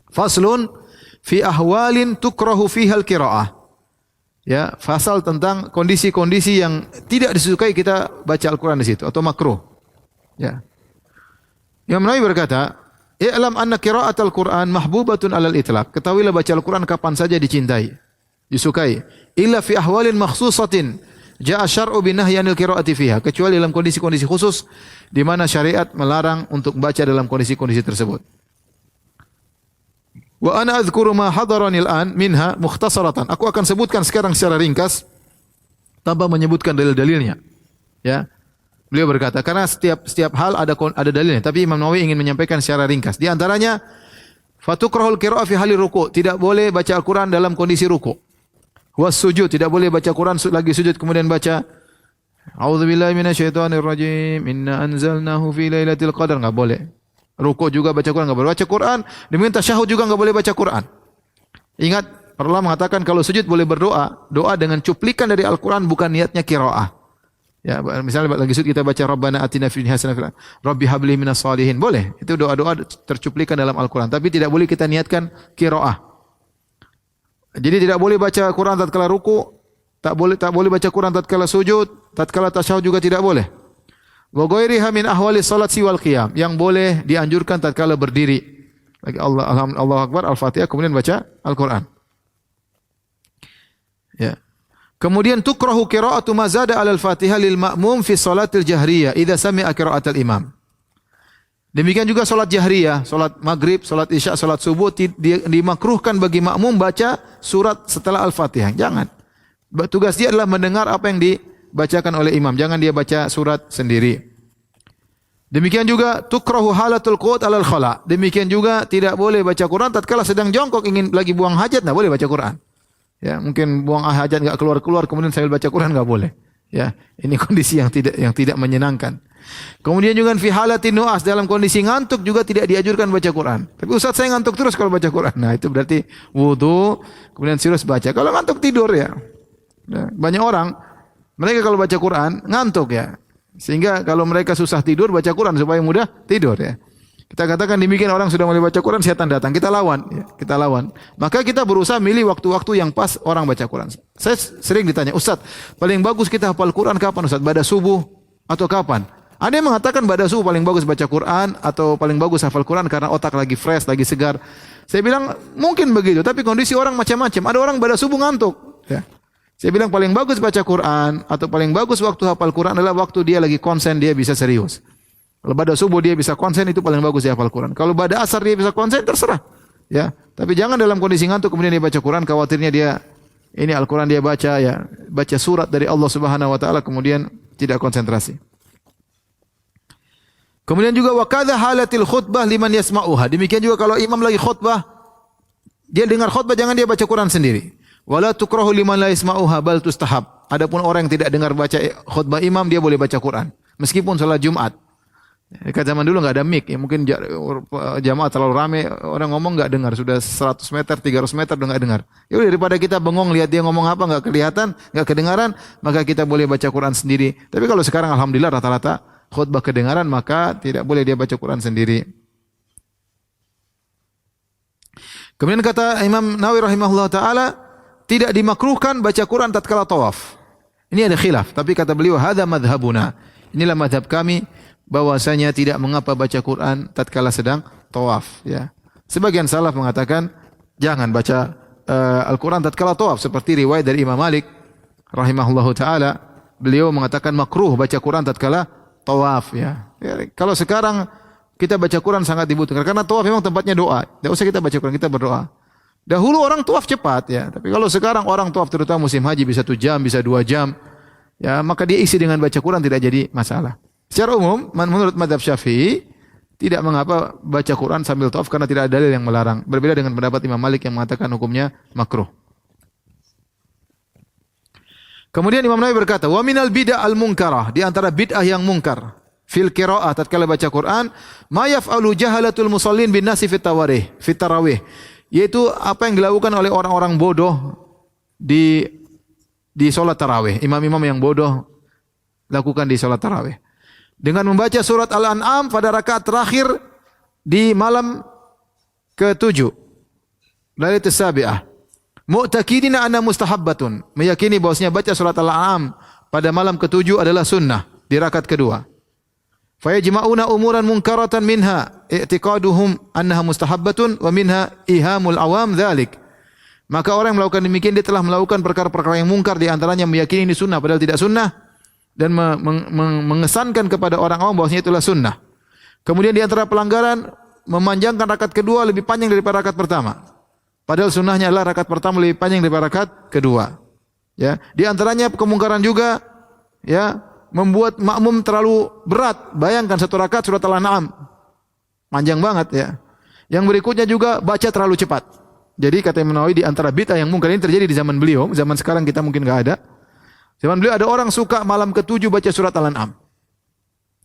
Faslun fi ahwalin tukrahu fiha al-qiraah. Ya, fasal tentang kondisi-kondisi yang tidak disukai kita baca Al-Qur'an di situ atau makruh. Ya. Imam Nawawi berkata, "I'lam anna qira'atal Qur'an mahbubatun 'alal itlaq." Ketahuilah baca Al-Qur'an kapan saja dicintai, disukai. Illa fi ahwalin makhsusatin ja'a syar'u binahyanil qira'ati fiha. Kecuali dalam kondisi-kondisi khusus di mana syariat melarang untuk baca dalam kondisi-kondisi tersebut. Wa ana adhkuru ma hadarani al-an minha mukhtasaratan. Aku akan sebutkan sekarang secara ringkas tanpa menyebutkan dalil-dalilnya. Ya. Beliau berkata, karena setiap hal ada dalilnya, tapi Imam Nawawi ingin menyampaikan secara ringkas. Di antaranya, fatukrahul qira'ah fi halir ruku', tidak boleh baca Al-Qur'an dalam kondisi ruku'. Was sujud, tidak boleh baca Quran lagi sujud kemudian baca A'udzubillahi minasyaitonir rajim, inna anzalnahu fi lailatul qadar, enggak boleh. Ruku' juga baca Quran enggak boleh. Baca Quran, demikian tasyahud juga enggak boleh baca Quran. Ingat, para ulama mengatakan kalau sujud boleh berdoa, doa dengan cuplikan dari Al-Qur'an bukan niatnya qiraah. Ya, misalnya lagi sujud kita baca Rabbana atina fid dunya hasanah, Rabbi habli minas shalihin, boleh. Itu doa-doa tercuplikan dalam Al-Qur'an, tapi tidak boleh kita niatkan qiraah. Jadi tidak boleh baca Quran tatkala ruku, tak boleh baca Quran tatkala sujud, tatkala tasyahud juga tidak boleh. Wa ghairiha min ahwali salat siwal qiyam, yang boleh dianjurkan tatkala berdiri. Lagi Allahu Akbar, Al-Fatihah kemudian baca Al-Qur'an. Ya. Kemudian tukrahu qira'atu ma zada 'alal Fatihah lil ma'mum fi shalatil jahriyah idza sami'a qira'atal imam. Demikian juga salat jahriyah, salat maghrib, salat isya, salat subuh dimakruhkan bagi makmum baca surat setelah Al-Fatihah. Jangan. Tugas dia adalah mendengar apa yang dibacakan oleh imam, jangan dia baca surat sendiri. Demikian juga tukrahu halatul qu'ud 'alal khala. Demikian juga tidak boleh baca Quran tatkala sedang jongkok ingin lagi buang hajat, enggak boleh baca Quran. Ya, mungkin buang hajat enggak keluar-keluar kemudian sambil baca Quran enggak boleh. Ya, ini kondisi yang tidak menyenangkan. Kemudian juga fi halatin nu'as, dalam kondisi ngantuk juga tidak dianjurkan baca Quran. Tapi Ustaz saya ngantuk terus kalau baca Quran. Nah, itu berarti wudu kemudian serius baca. Kalau ngantuk tidur ya. Nah, banyak orang mereka kalau baca Quran ngantuk ya. Sehingga kalau mereka susah tidur baca Quran supaya mudah tidur ya. Kita katakan demikian, orang sudah mulai baca Quran, setan datang, kita lawan ya, kita lawan. Maka kita berusaha milih waktu-waktu yang pas orang baca Quran. Saya sering ditanya, Ustaz, paling bagus kita hafal Quran kapan Ustaz? Pada subuh atau kapan? Ada yang mengatakan pada subuh paling bagus baca Quran atau paling bagus hafal Quran karena otak lagi fresh, lagi segar. Saya bilang mungkin begitu, tapi kondisi orang macam-macam. Ada orang pada subuh ngantuk ya. Saya bilang paling bagus baca Quran atau paling bagus waktu hafal Quran adalah waktu dia lagi konsen, dia bisa serius. Kalau pada subuh dia bisa konsen, itu paling bagus dia hafal Quran. Kalau pada asar dia bisa konsen, terserah. Ya, tapi jangan dalam kondisi ngantuk kemudian dia baca Quran, khawatirnya dia ini Al-Quran dia baca ya, baca surat dari Allah Subhanahu wa taala kemudian tidak konsentrasi. Kemudian juga wa kadza halatil khutbah liman yasma'uha. Demikian juga kalau imam lagi khutbah, dia dengar khutbah jangan dia baca Quran sendiri. Wala tukrahu liman la yasma'uha bal tustahab. Adapun orang yang tidak dengar baca khutbah imam, dia boleh baca Quran meskipun salat Jumat. Dekat zaman dulu enggak ada mic, ya mungkin jamaah terlalu ramai, orang ngomong enggak dengar, sudah 100 meter, 300 meter udah enggak dengar. Ya udah, daripada kita bengong lihat dia ngomong apa enggak kelihatan, enggak kedengaran, maka kita boleh baca Quran sendiri. Tapi kalau sekarang alhamdulillah rata-rata khutbah kedengaran, maka tidak boleh dia baca Quran sendiri. Kemudian kata Imam Nawawi rahimahullah taala, tidak dimakruhkan baca Quran tatkala tawaf. Ini ada khilaf, tapi kata beliau hadza madhhabuna. Inilah madhab kami, bahwasanya tidak mengapa baca Quran tatkala sedang tawaf ya. Sebagian salaf mengatakan jangan baca Al-Quran tatkala tawaf, seperti riwayat dari Imam Malik rahimahullahu taala, beliau mengatakan makruh baca Quran tatkala tawaf ya. Kalau sekarang kita baca Quran sangat dibutuhkan karena tawaf memang tempatnya doa. Tidak usah kita baca Quran, kita berdoa. Dahulu orang tawaf cepat ya, tapi kalau sekarang orang tawaf terutama musim haji bisa 1 jam, bisa 2 jam. Ya, maka dia isi dengan baca Quran tidak jadi masalah. Secara umum, menurut mazhab Syafi'i, tidak mengapa baca Quran sambil tawaf karena tidak ada dalil yang melarang. Berbeda dengan pendapat Imam Malik yang mengatakan hukumnya makruh. Kemudian Imam Nawawi berkata, "Wa minal bid'ah al-munkarah", di antara bid'ah yang mungkar, fil qiraah tatkala baca Quran, ma yaf'alu jahalatul musallin bin nasi fit tarawih, yaitu apa yang dilakukan oleh orang-orang bodoh di salat tarawih. Imam-imam yang bodoh lakukan di salat tarawih. Dengan membaca surat Al-An'am pada rakaat terakhir di malam ke-7. Lailatul Sabi'ah. Mu'takidina anna mustahabbatun. Meyakini bahwasanya baca surat Al-An'am pada malam ke-7 adalah sunnah di rakaat kedua. Fayajma'una umuran munkaratan minha i'tiqaduhum annaha mustahabbatun wa minha ihamul awam dzalik. Maka orang yang melakukan demikian dia telah melakukan perkara-perkara yang mungkar, di antaranya meyakini ini sunnah padahal tidak sunnah, dan mengesankan kepada orang awam bahwasanya itulah sunnah. Kemudian di antara pelanggaran memanjangkan rakaat kedua lebih panjang daripada rakaat pertama. Padahal sunnahnya adalah rakaat pertama lebih panjang daripada rakaat kedua. Ya, di antaranya kemungkaran juga ya membuat makmum terlalu berat. Bayangkan satu rakaat surat Al-An'am. Panjang banget ya. Yang berikutnya juga baca terlalu cepat. Jadi kata Imam Nawawi di antara bid'ah yang mungkin ini terjadi di zaman beliau, zaman sekarang kita mungkin enggak ada. Zaman beliau ada orang suka malam ke-7 baca surat Al-An'am.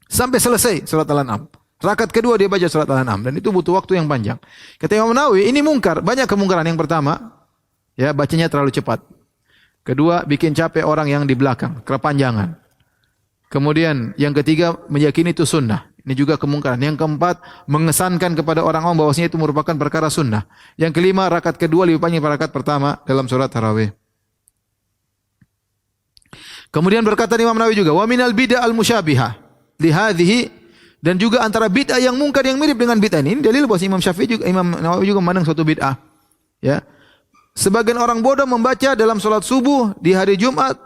Sampai selesai surat Al-An'am. Rakaat kedua dia baca surat Al-An'am dan itu butuh waktu yang panjang. Kata Imam Nawawi, ini mungkar, banyak kemungkaran. Yang pertama, ya bacanya terlalu cepat. Kedua, bikin capek orang yang di belakang, kepanjangan. Kemudian yang ketiga, meyakini itu sunnah. Ini juga kemungkaran. Yang keempat, mengesankan kepada orang awam bahwasanya itu merupakan perkara sunnah. Yang kelima, rakaat kedua lebih panjang daripada rakaat pertama dalam surat tarawih. Kemudian berkata Imam Nawawi juga, wa minal bid'ah al-musyabihah li hadhihi, dan juga antara bid'ah yang mungkar yang mirip dengan bid'ah ini dalil bahwa Imam Syafi'i juga, Imam Nawawi juga memandang suatu bid'ah. Ya. Sebagian orang bodoh membaca dalam salat subuh di hari Jumat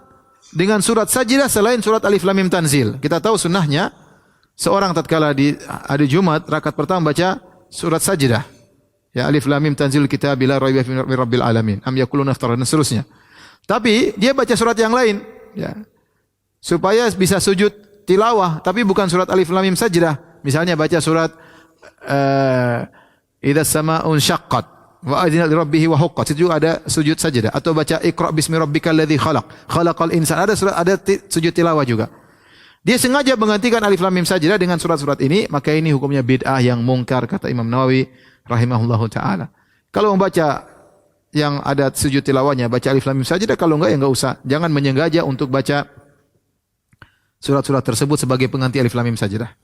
dengan surat Sajdah selain surat Alif Lam Mim Tanzil. Kita tahu sunnahnya seorang tatkala di hari Jumat rakaat pertama baca surat Sajdah. Ya, Alif Lam Mim Tanzil kitab la raiba fihi min rabbil alamin. Am yaquluna iftara, dan seterusnya. Tapi dia baca surat yang lain, ya, supaya bisa sujud tilawah, tapi bukan surat Alif Lam Mim Sajdah. Misalnya baca surat idza samaa'un syaqqat wa adina li rabbih wa huqqat, itu juga ada sujud sajdah. Atau baca Iqra bismi rabbikal ladzi khalaq, khalaqal insana, ada surat, ada sujud tilawah juga. Dia sengaja menggantikan alif lam mim sajdah dengan surat-surat ini, maka ini hukumnya bid'ah yang mungkar kata Imam Nawawi rahimahullahu taala. Kalau membaca yang ada sujud tilawahnya baca alif lam mim sajdah, kalau enggak ya enggak usah. Jangan menyengaja untuk baca surat-surat tersebut sebagai pengganti alif lam mim sajdah.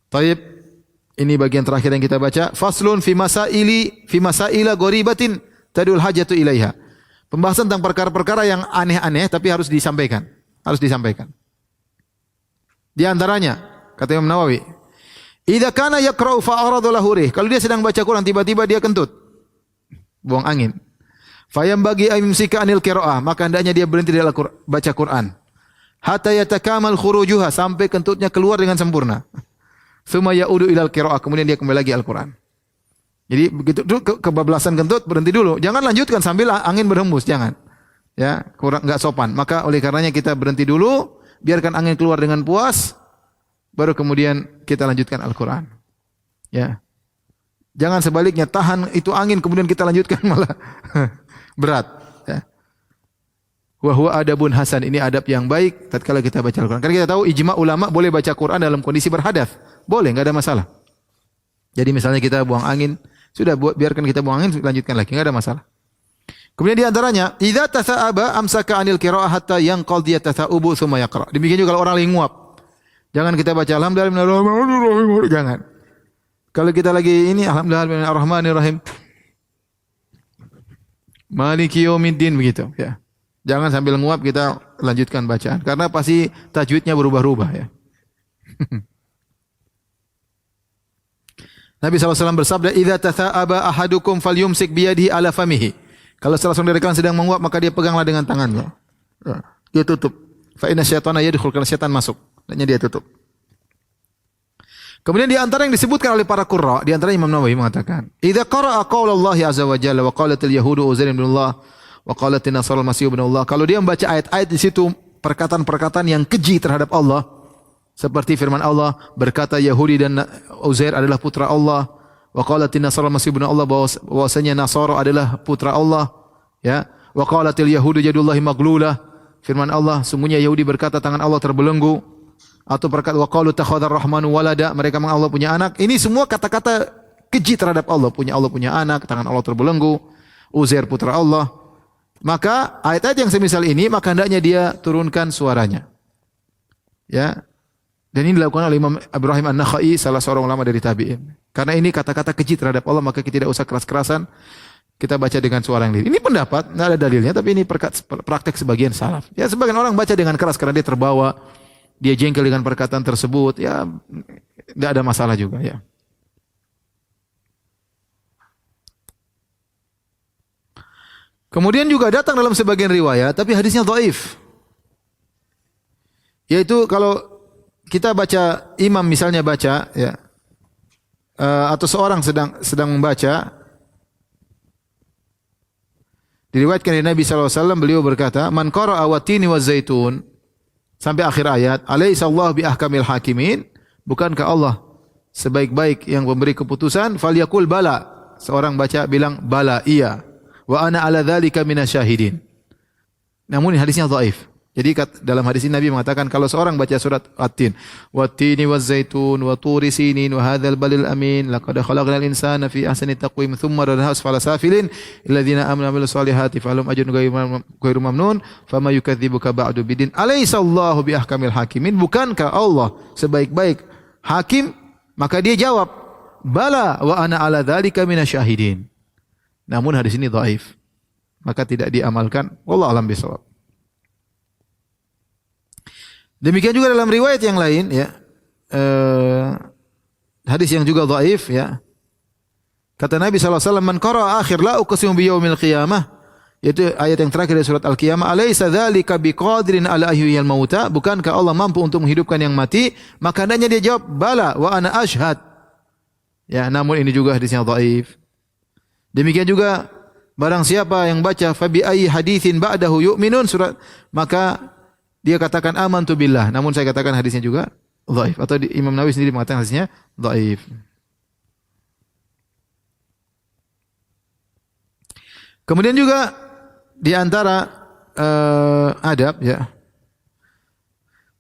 Taib, ini bagian terakhir yang kita baca. Faslun fi masaila ghoribatin tadul hajatu ilaiha. Pembahasan tentang perkara-perkara yang aneh-aneh tapi harus disampaikan. Harus disampaikan. Di antaranya, kata Imam Nawawi, idza kana yaqra'u fa arada lahu rih. Kalau dia sedang baca Quran tiba-tiba dia kentut. Buang angin. Fayam bagi ayumsika anil qira'ah, maka hendaknya dia berhenti dari baca Quran. Hatta yatakamal khurujuha, sampai kentutnya keluar dengan sempurna. Tsumma ya'udu ilal qira'ah, kemudian dia kembali lagi Al-Quran. Jadi begitu dulu kebablasan kentut berhenti dulu. Jangan lanjutkan sambil angin berhembus, jangan. Ya, kurang enggak sopan. Maka oleh karenanya kita berhenti dulu. Biarkan angin keluar dengan puas, baru kemudian kita lanjutkan Al-Quran. Ya. Jangan sebaliknya, tahan itu angin, kemudian kita lanjutkan malah berat. Ya. Wa huwa adabun hasan, ini adab yang baik tatkala kita baca Al-Quran. Karena kita tahu ijma ulama boleh baca Quran dalam kondisi berhadath. Boleh, enggak ada masalah. Jadi misalnya kita buang angin, sudah biarkan kita buang angin, lanjutkan lagi, enggak ada masalah. Kemudian di antaranya, idza tasa'aba amsaka 'anil qira'ah hatta yanqadhiya tasa'ubu tsumma yaqra. Demikian juga kalau orang lagi nguap. Jangan kita baca alhamdulillahirrahmanirrahim, jangan. Kalau kita lagi ini alhamdulillahirrahmanirrahim, maliki yaumiddin begitu, ya. Jangan sambil nguap kita lanjutkan bacaan karena pasti tajwidnya berubah-ubah, ya. Nabi SAW bersabda, idza tasa'aba ahadukum falyumsik biyadihi ala famihi. Kalau salah seorang dari kalian sedang menguap, maka dia peganglah dengan tangannya. Dia tutup. Fa inna syaitana yadkhul, karena syaitan masuk. Dan dia tutup. Kemudian di antara yang disebutkan oleh para qurra, di antara Imam Nawawi mengatakan, idza qara'a qaula Allah azza wa jalla wa qalatil yahudu Uzair bin Allah wa qalatin nasara al-masih bin Allah. Kalau dia membaca ayat-ayat di situ perkataan-perkataan yang keji terhadap Allah, seperti firman Allah, berkata Yahudi dan Uzair adalah putra Allah. Wa qalatin nasara al-masih ibn Allah, bahwasanya Nasara adalah putra Allah, ya. Wa qalatil yahudu yadullahi maglulah, firman Allah, sungguhnya Yahudi berkata tangan Allah terbelenggu, atau berkata wa qalu takhadar rahmanu walada, mereka menganggap Allah punya anak. Ini semua kata-kata keji terhadap Allah, Allah punya anak, tangan Allah terbelenggu, Uzair putra Allah. Maka ayat-ayat yang semisal ini, maka hendaknya dia turunkan suaranya. Ya. Dan ini dilakukan oleh Imam Ibrahim An-Nakhai, salah seorang ulama dari tabi'in. Karena ini kata-kata keji terhadap Allah, maka kita tidak usah keras-kerasan. Kita baca dengan suara yang lirih. Ini pendapat, tidak ada dalilnya, tapi ini praktek sebagian salaf. Ya, sebagian orang baca dengan keras karena dia terbawa, dia jengkel dengan perkataan tersebut. Ya, tidak ada masalah juga. Ya. Kemudian juga datang dalam sebagian riwayat, tapi hadisnya dhaif. Yaitu kalau kita baca, imam misalnya baca, ya, atau seorang sedang membaca, diriwayatkan dari Nabi SAW, beliau berkata, man qara'a watini wa zaitun, sampai akhir ayat, alaysa Allah bi ahkamil hakimin, bukankah Allah sebaik-baik yang memberi keputusan, falyakul bala, seorang baca bilang bala, iya, wa ana ala dzalika minasyahidin. Namun hadisnya dhaif. Jadi dalam hadis ini Nabi mengatakan kalau seorang baca surat At-Tin, wat-tini waz-zaitun wa turi sinin wa hadzal balil amin laqad khalaqnal insana fi ahsani taqwim thumma radnahu asfala safilin alladziina aamanu wa 'amilus solihati falahum ajrun ghairu mamnun fama yukadzibuka ba'du bidin alaysa Allahu bi ahkamil hakimin, bukankah Allah sebaik-baik hakim? Maka dia jawab, bala wa ana ala dzalika minasyahidin. Namun hadis ini dhaif, maka tidak diamalkan. Wallahu a'lam bishawab. Demikian juga dalam riwayat yang lain, ya, hadis yang juga dhaif, ya. Kata Nabi SAW, man qara'a akhir la uqsimu bi yaumil qiyamah, yaitu ayat yang terakhir dari surat Al-Qiyamah, alaysa dzalika biqadirin ala ahyiyil mauta, bukankah Allah mampu untuk menghidupkan yang mati? Maka hendaknya dia jawab, bala wa ana ashhad. Ya, namun ini juga hadis yang dhaif. Demikian juga barang siapa yang baca fa bi ayyi haditsin ba'dahu yu'minun, surat, maka dia katakan amantu billah. Namun saya katakan hadisnya juga dhaif, atau Imam Nawawi sendiri mengatakan hadisnya dhaif. Kemudian juga di antara adab, ya,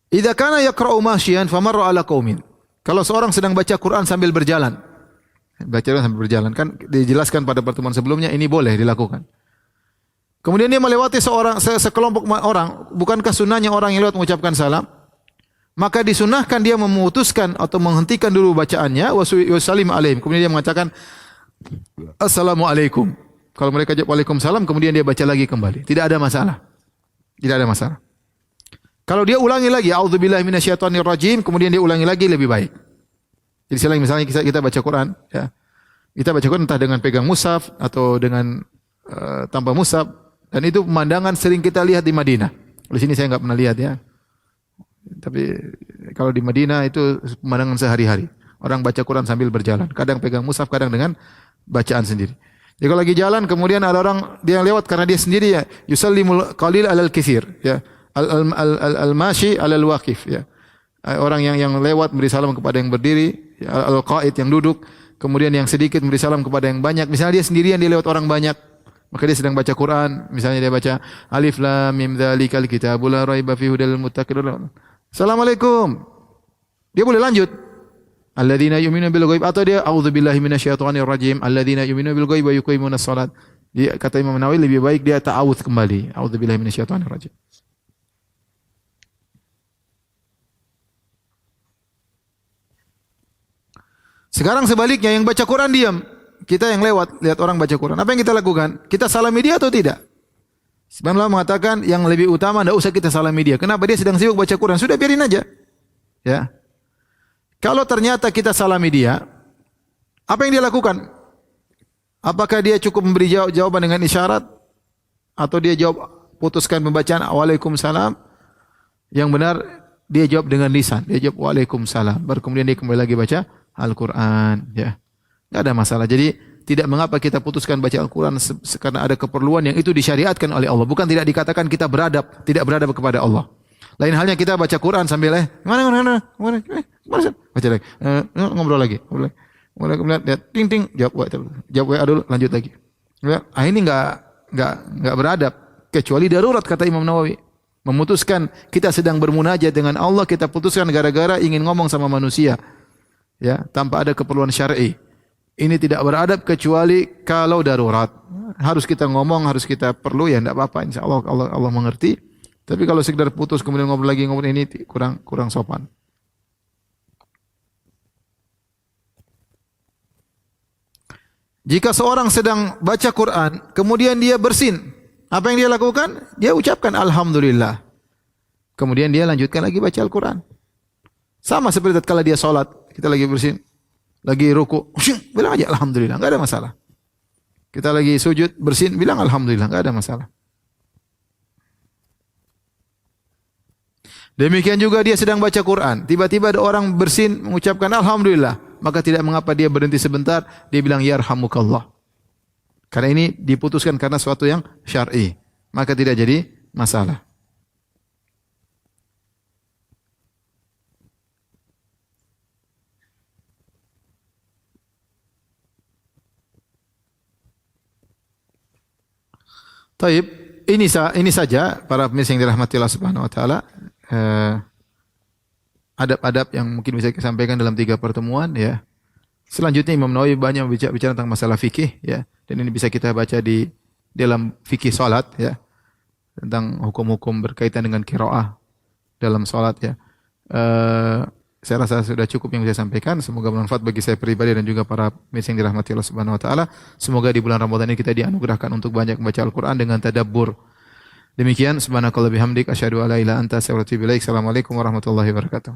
Idza kana yaqra'u masyian famarra ala qaumin. Kalau seorang sedang baca Quran sambil berjalan. Baca Quran sambil berjalan kan dijelaskan pada pertemuan sebelumnya ini boleh dilakukan. Kemudian dia melewati sekelompok orang, bukankah sunnahnya orang yang lewat mengucapkan salam? Maka disunahkan dia memutuskan atau menghentikan dulu bacaannya wasallim alaihim. Kemudian dia mengatakan assalamualaikum. Kalau mereka jawab waalaikumsalam, kemudian dia baca lagi kembali. Tidak ada masalah. Tidak ada masalah. Kalau dia ulangi lagi a'udzubillahi minasyaitonir rajim, kemudian dia ulangi lagi lebih baik. Jadi selain misalnya kita baca Quran, ya. Kita baca Quran entah dengan pegang mushaf atau dengan tanpa mushaf, dan itu pemandangan sering kita lihat di Madinah. Di sini saya enggak pernah lihat ya. Tapi kalau di Madinah itu pemandangan sehari-hari. Orang baca Quran sambil berjalan, kadang pegang mushaf, kadang dengan bacaan sendiri. Jadi kalau lagi jalan kemudian ada orang dia yang lewat karena dia sendiri ya, yusallimul qalil alal katsir ya. Al-mashi alal waqif ya. Orang yang lewat memberi salam kepada yang berdiri, al-qa'id yang duduk, kemudian yang sedikit memberi salam kepada yang banyak. Misalnya dia sendirian dia lewat orang banyak, maka dia sedang baca Quran, misalnya dia baca alif lam mim dzalikal kitabul la raiba fihi hudal muttaqin. Assalamualaikum. Dia boleh lanjut. Alladzina yu'minuna bil ghaib, atau dia a'udzubillahi minasyaitonir rajim. Alladzina yu'minuna bil ghaib wa yuqimunas shalat. Dia kata Imam Nawawi lebih baik dia ta'awudz kembali. A'udzubillahi minasyaitonir rajim. Sekarang sebaliknya yang baca Quran diam. Kita yang lewat lihat orang baca Quran. Apa yang kita lakukan? Kita salami dia atau tidak? Sebenarnya mengatakan yang lebih utama tidak usah kita salami dia. Kenapa? Dia sedang sibuk baca Quran. Sudah biarin aja. Ya. Kalau ternyata kita salami dia, apa yang dia lakukan? Apakah dia cukup memberi jawaban dengan isyarat? Atau dia putuskan pembacaan Waalaikumsalam? Yang benar dia jawab dengan lisan. Dia jawab Waalaikumsalam. Baru kemudian dia kembali lagi baca Al-Quran. Ya. Tidak ada masalah. Jadi tidak mengapa kita putuskan baca Al-Quran karena ada keperluan yang itu disyariatkan oleh Allah. Bukan tidak dikatakan kita beradab, tidak beradab kepada Allah. Lain halnya kita baca Quran sambil mana, baca lagi, ngobrol lagi. Kemudian lihat ting jawab WA dulu, lanjut lagi. Ini enggak beradab kecuali darurat kata Imam Nawawi. Memutuskan kita sedang bermunajat dengan Allah, kita putuskan gara-gara ingin ngomong sama manusia. Ya, tanpa ada keperluan syar'i. Ini tidak beradab kecuali kalau darurat. Harus kita ngomong, harus kita perlu ya enggak apa-apa, insyaallah Allah mengerti. Tapi kalau sekedar putus kemudian ngobrol ini kurang sopan. Jika seorang sedang baca Quran, kemudian dia bersin, apa yang dia lakukan? Dia ucapkan alhamdulillah. Kemudian dia lanjutkan lagi baca Al-Quran. Sama seperti tatkala dia salat, kita lagi bersin, lagi ruku, bilang aja alhamdulillah, enggak ada masalah. Kita lagi sujud, bersin, bilang alhamdulillah, enggak ada masalah. Demikian juga dia sedang baca Quran, tiba-tiba ada orang bersin mengucapkan alhamdulillah, maka tidak mengapa dia berhenti sebentar, dia bilang yarhamukallah. Karena ini diputuskan karena suatu yang syar'i, maka tidak jadi masalah. Taib, ini saja para pemirsa yang dirahmati Allah Subhanahu wa taala. Adab-adab yang mungkin bisa kita sampaikan dalam 3 pertemuan ya. Selanjutnya Imam Nawawi banyak bicara tentang masalah fikih ya, dan ini bisa kita baca di dalam fikih salat ya, tentang hukum-hukum berkaitan dengan qiraah dalam salat ya. Saya rasa sudah cukup yang saya sampaikan. Semoga bermanfaat bagi saya pribadi dan juga para pemirsa yang dirahmati Allah Subhanahu wa taala. Semoga di bulan Ramadan ini kita dianugerahkan untuk banyak membaca Al-Qur'an dengan tadabbur. Demikian subhanakallah bihamdik asyhadu alla ilaha illa anta astaghfiruka wa atubu ilaik. Assalamualaikum warahmatullahi wabarakatuh.